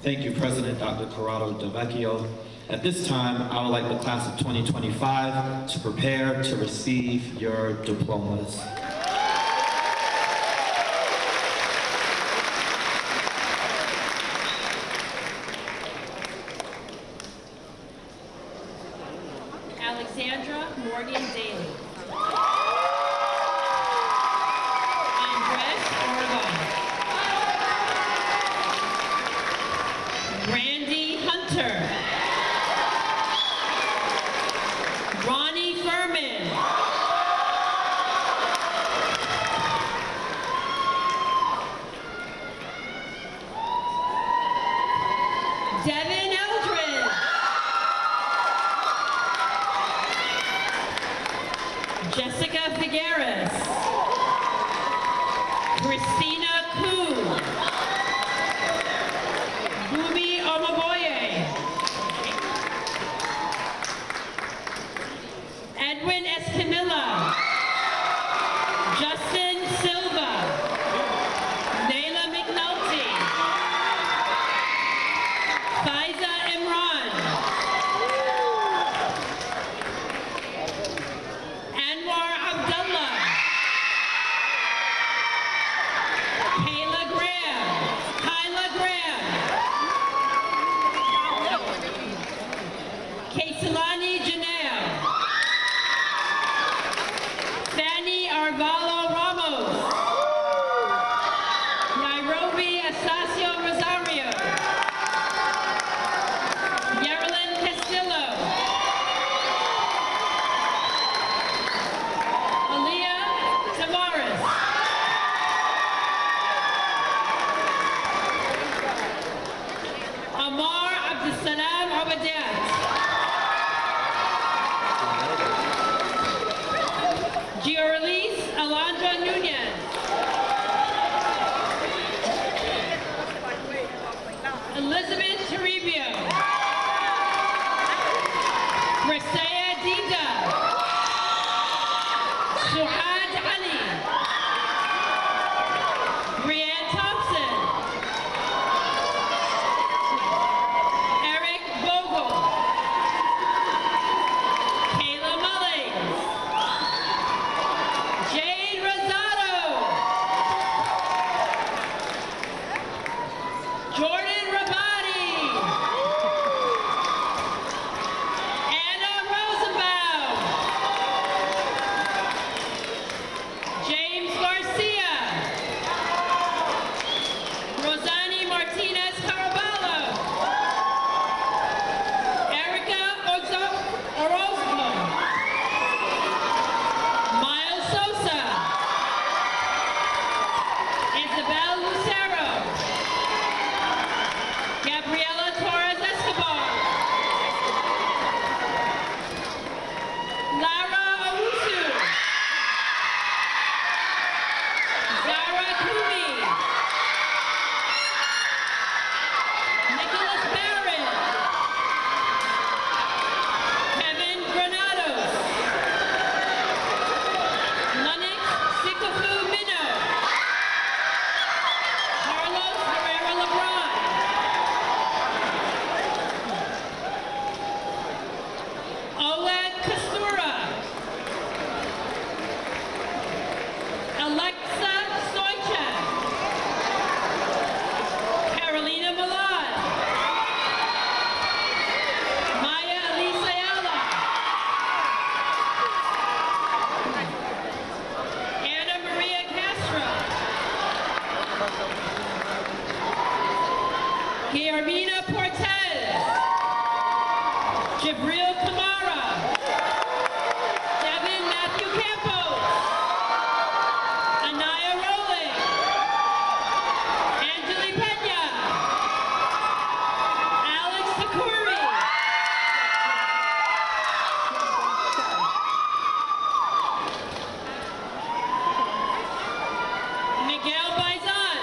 Thank you, President Dr. Corrado Del Vecchio. At this time, I would like the class of 2025 to prepare to receive your diplomas. Alexandra Morgan Daly. Andres Oregon. Randy Hunter. Ronnie Furman. Devin Eldred. Jessica Figueres. Christina Kuhn. Bumi Omaboye. Edwin Escamilla. Justin Silva. Nayla McNulty. Faiza Imran. Anwar Abdullah. Kayla Graham. Kyla Graham. Kaisalani Janelle. Fanny Arvalo Ramos. Nairobi Astacio Rosario. Yerilyn Castillo. Aaliyah Tavares. Amar Abdusalam Abadiat. Giorlis Alondra Nunez. Elizabeth Toribio. Grisea Dida. Suhad Ali. Brianne Thompson. Eric Vogel. Kayla Mullings. Jade Rosado. Jordan Rabati. Anna Rosenbaum. James Garcia. Rosani Martinez Caraballo. Erica Orozco. Miles Sosa. Isabel Lucero. Gabriela Torres Escobar. Lara Owusu. Zara Kumi. Nicholas Barron. Kevin Granados. Lennox Sikofu Mino. Carlos Herrera Lebron. Oleg Kastura. Alexa Stoichev. Carolina Milan. Maya Elisa Ayala. Anna Maria Castro. Guillermina Portez. Jibril Kamara. Devin Matthew Campos. Anaya Rowling. Angeli Pena. Alex Takuri. Miguel Baizan.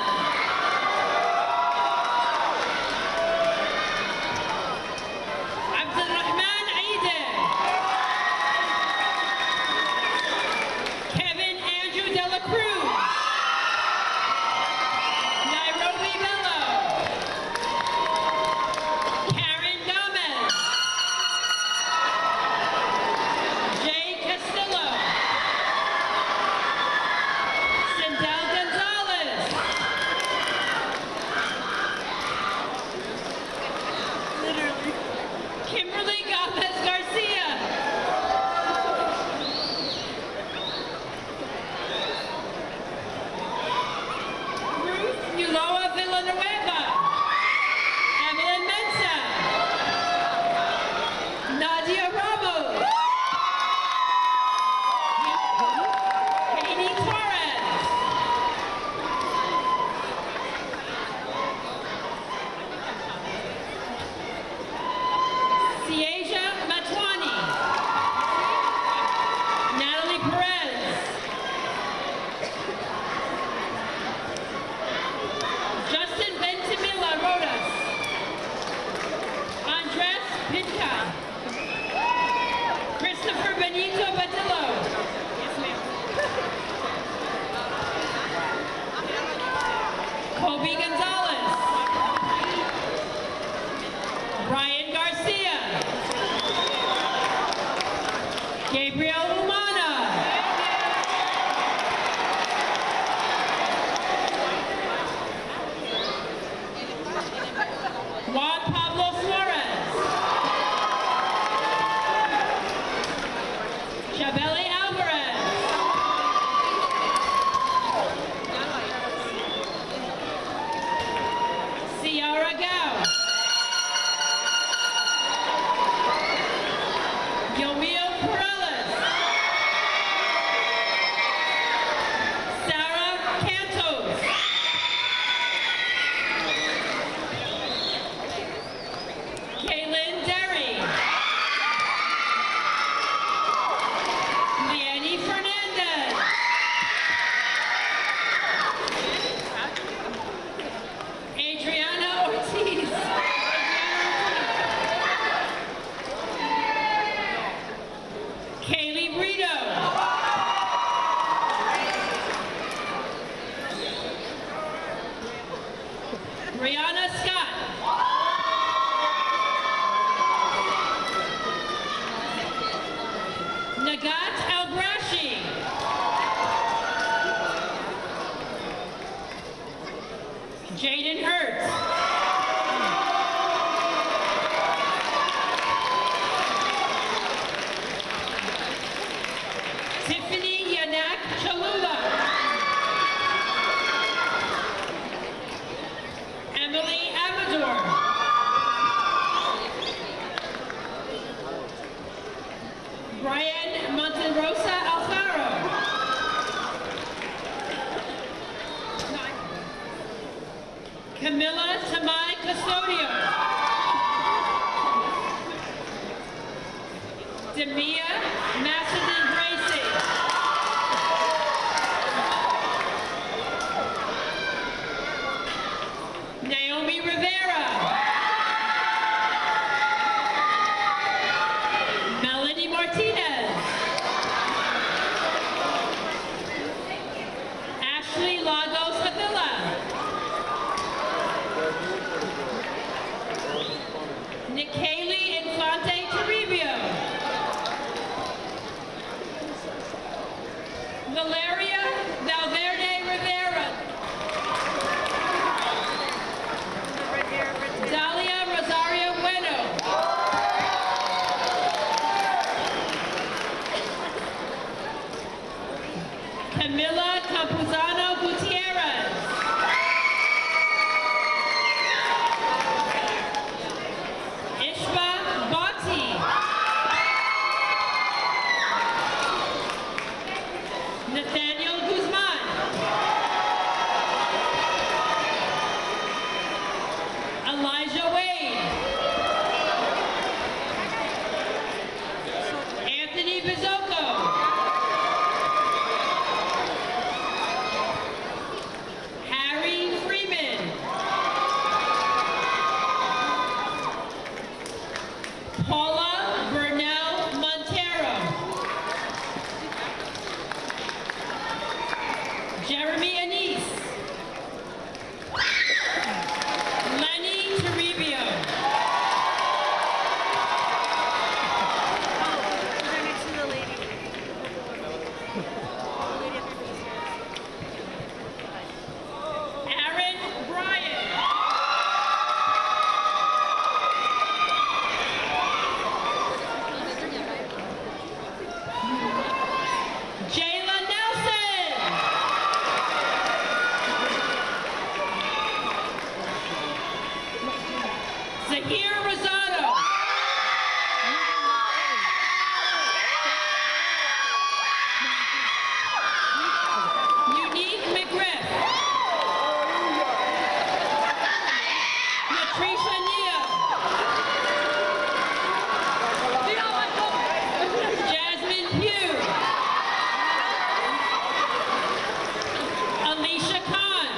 Brianna Scott. Nagat Albrashi. Jaden Hurts. Tiffany Yanak Chalula. Emily Amador. Brian Monterosa Alfaro. Camilla Tamai Custodio. Demia Macedon Gracie. Naomi Rivera. Melanie Martinez. Ashley Lagos Avila. Nikaylee Infante Toribio. Valeria Valverde Rivera. Dalia Rosario Bueno. Camila Campuzano Gutierrez. Ishba Bati. Nathaniel Guzman. Elijah Wade. Anthony Bizocco. Harry Freeman. Paula Burnell Montero. Jeremy Anise. Lenny Toribio. Aaron Bryant. Jayla Nelson. Zahir Rosado. Unique McGriff. Latricia Neo. Jasmine Pugh. Alicia Khan.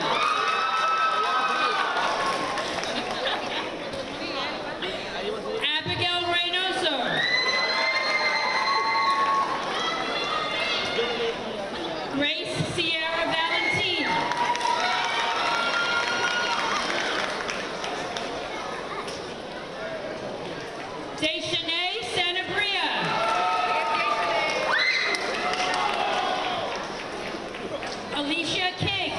Abigail Reynoso. Grace Sierra Valentin. Deschanay Sanabria. Alicia King.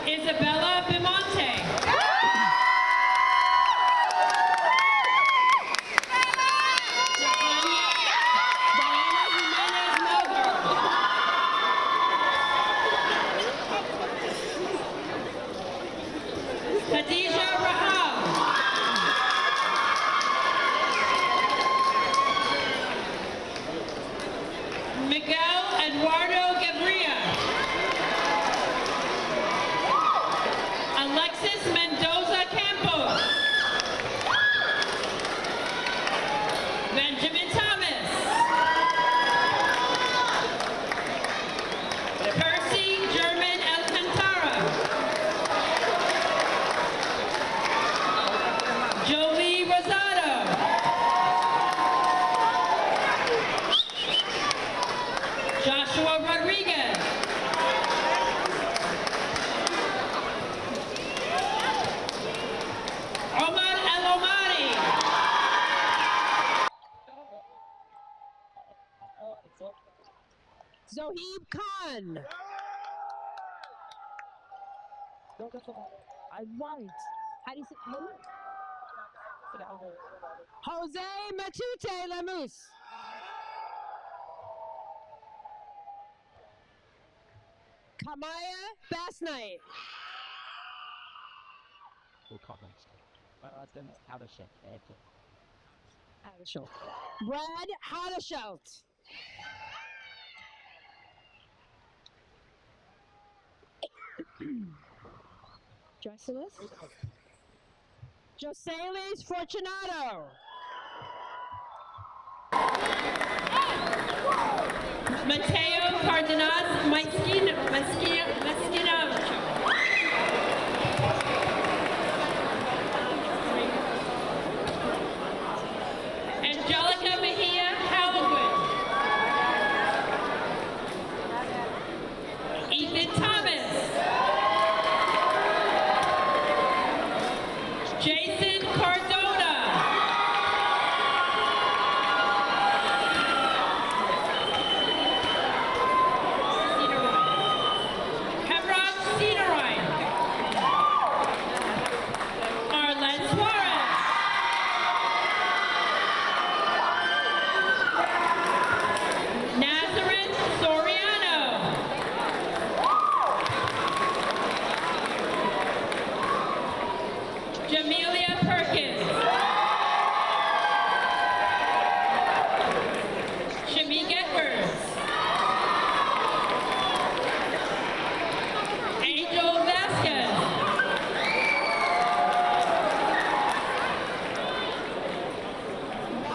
Isabella Bimonte. Diana Jimenez Melgar. Khadija Rahab. Miguel Eduardo Gabria. Alexis Mendoza Campos. Benjamin Thomas. Percy German Alcantara. Jovi Rosado. Joshua Rodriguez. Zoheeb Khan. I want. How do you say? Jose Matute Lemus. Kamaya Basnight. Brad Hadeshelt. Jocelyn. Joselis Fortunato. Mateo Cardenas Mesquina. Angelica Mejia Halligan. Ethan Thomas. Jason Cardona. Hemrock Cedarine. Arlen Suarez. Nazareth Soriano. Jamelia Perkins. Shamik Edwards. Angel Vasquez.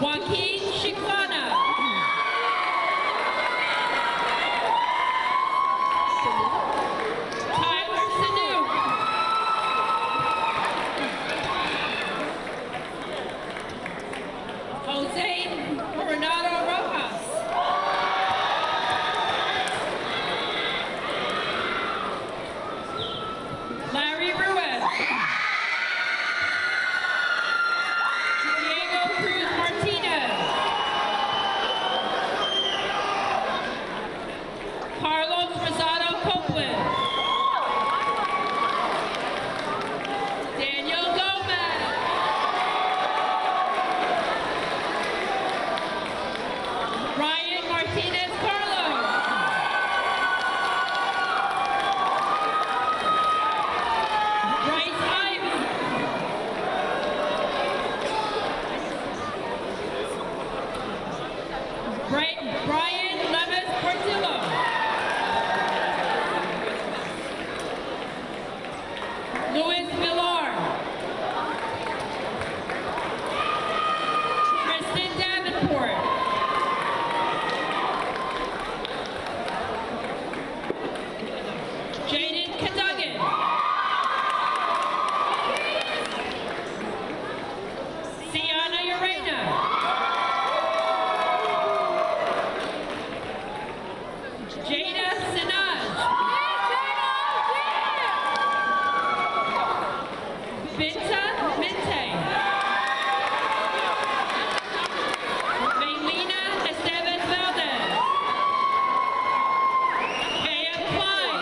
Joaquin Chiclana. Tyler Sanu. Jose Coronado Rojas. Larry Ruiz. Diego Cruz Martinez. Carlos Rosado Copeland. Daniel Gomez. Ryan Martinez Carlos. Bryce Ivy. Brian Levis Portillo. Louis Millar. Kristen Davenport. Jaden Cadogan. Sienna Urena. Jada Sinaj. Binta Minte. Maylena Esteban Valdez. Kaya Klein.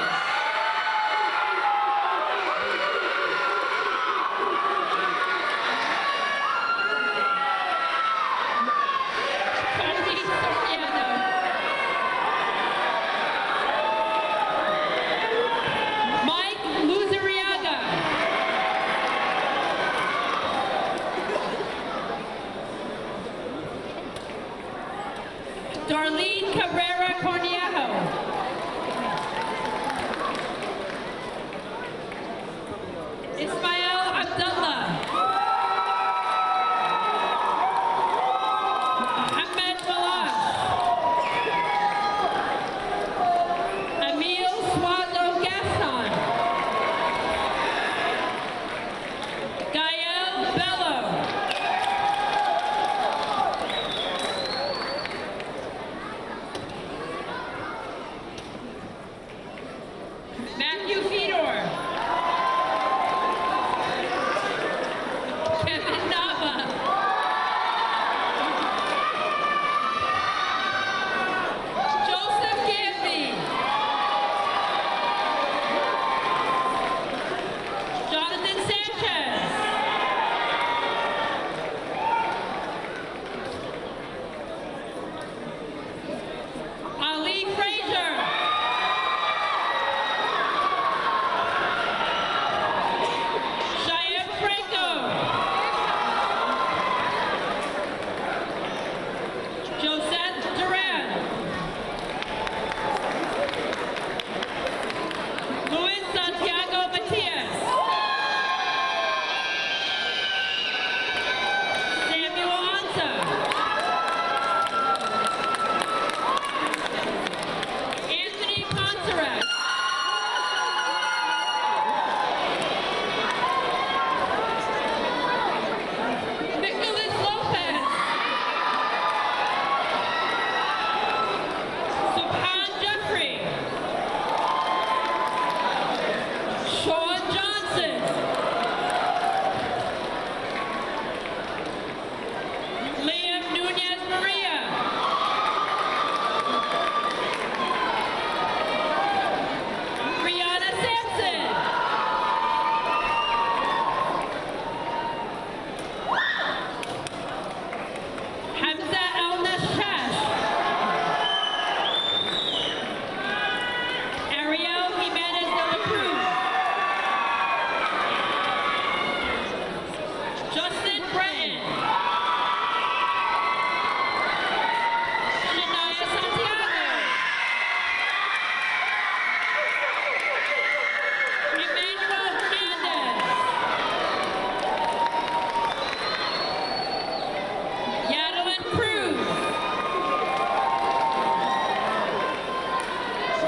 Cody Soriano.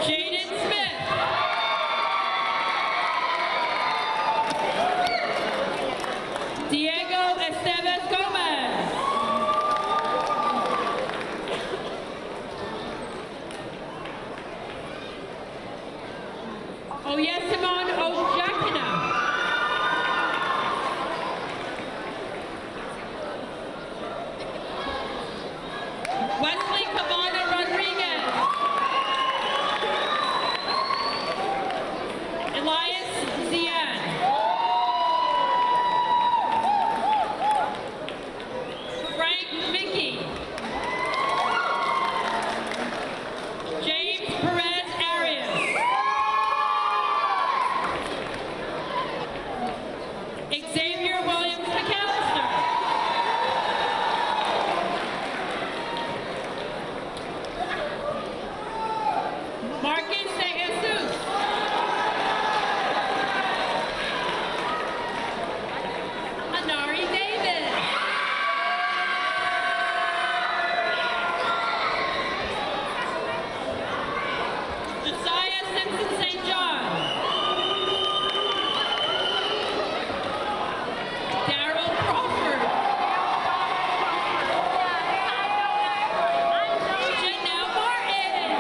Jaden Smith. Diego Estevez Gomez. Oyesimon Ojakina. Wesley Cabana Rodriguez. Elias Zian. Frank Mickey. James Perez Arias. Xavier Williams McAllister. Marcus De Jesus. Anari David. Josiah Simpson St. John. Daryl Crawford. Janelle Martin.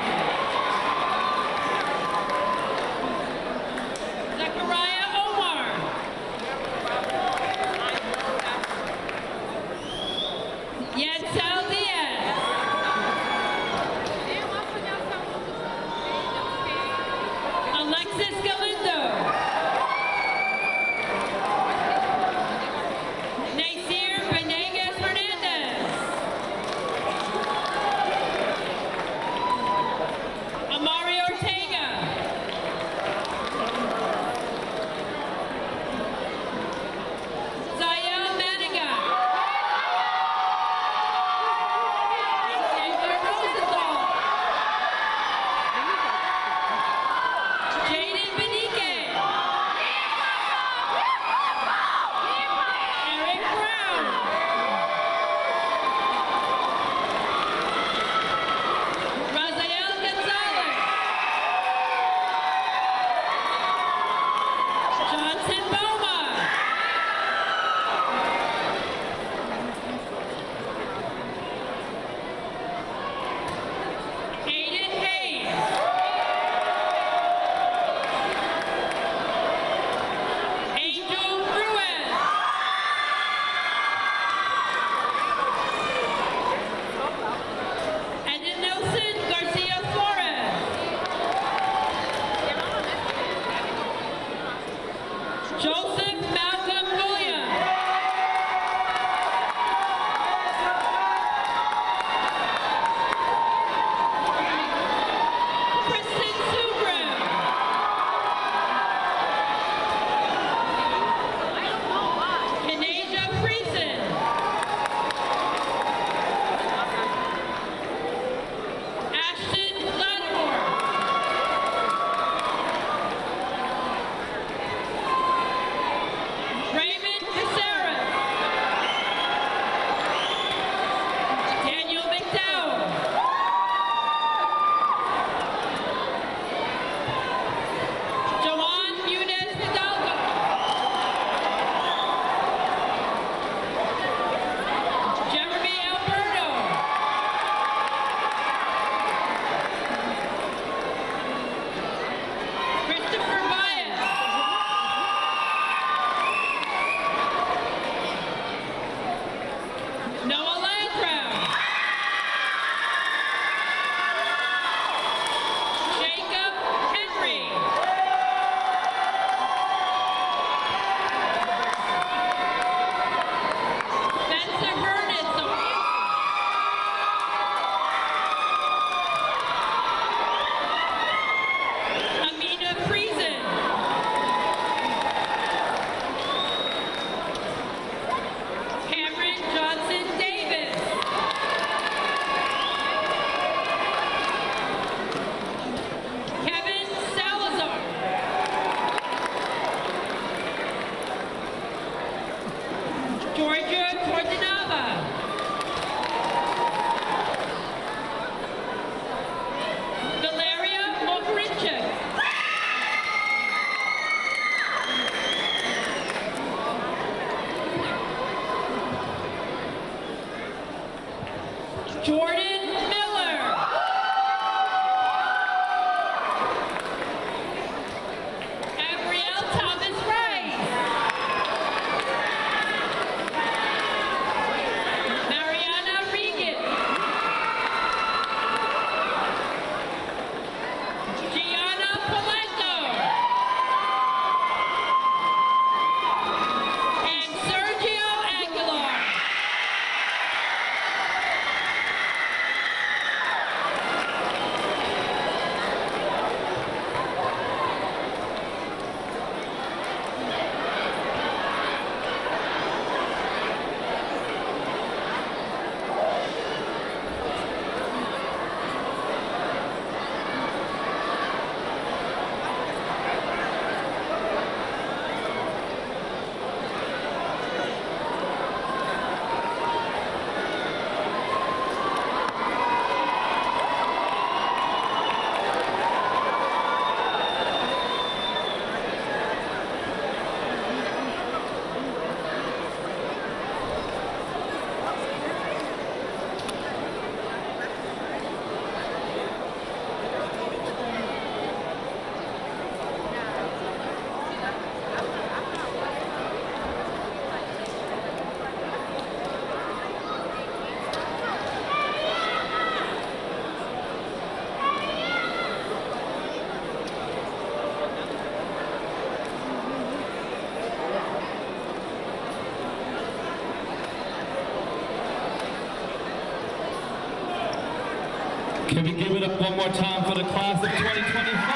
Can we give it up one more time for the class of 2025?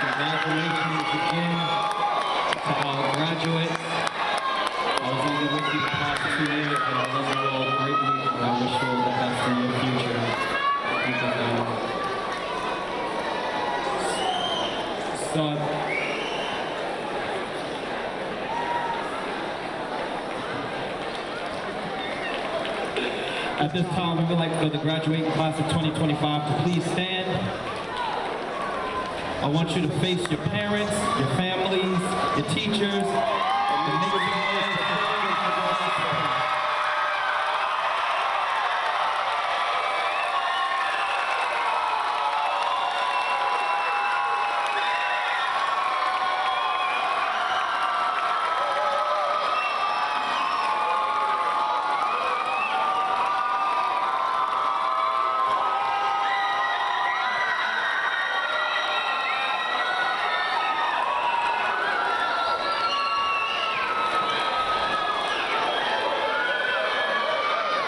Congratulations again to our graduates. I was only with you the past 2 years, but I love you all greatly, and I wish you all the best in your future. So, at this time, we would like for the graduating class of 2025 to please stand. I want you to face your parents, your families, your teachers, and make some noise to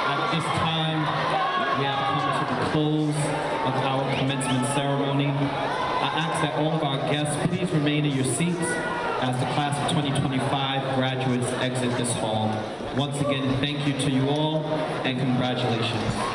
At this time, we have come to the close of our commencement ceremony. I ask that all of our guests please remain in your seats as the class of 2025 graduates exit this hall. Once again, thank you to you all and congratulations.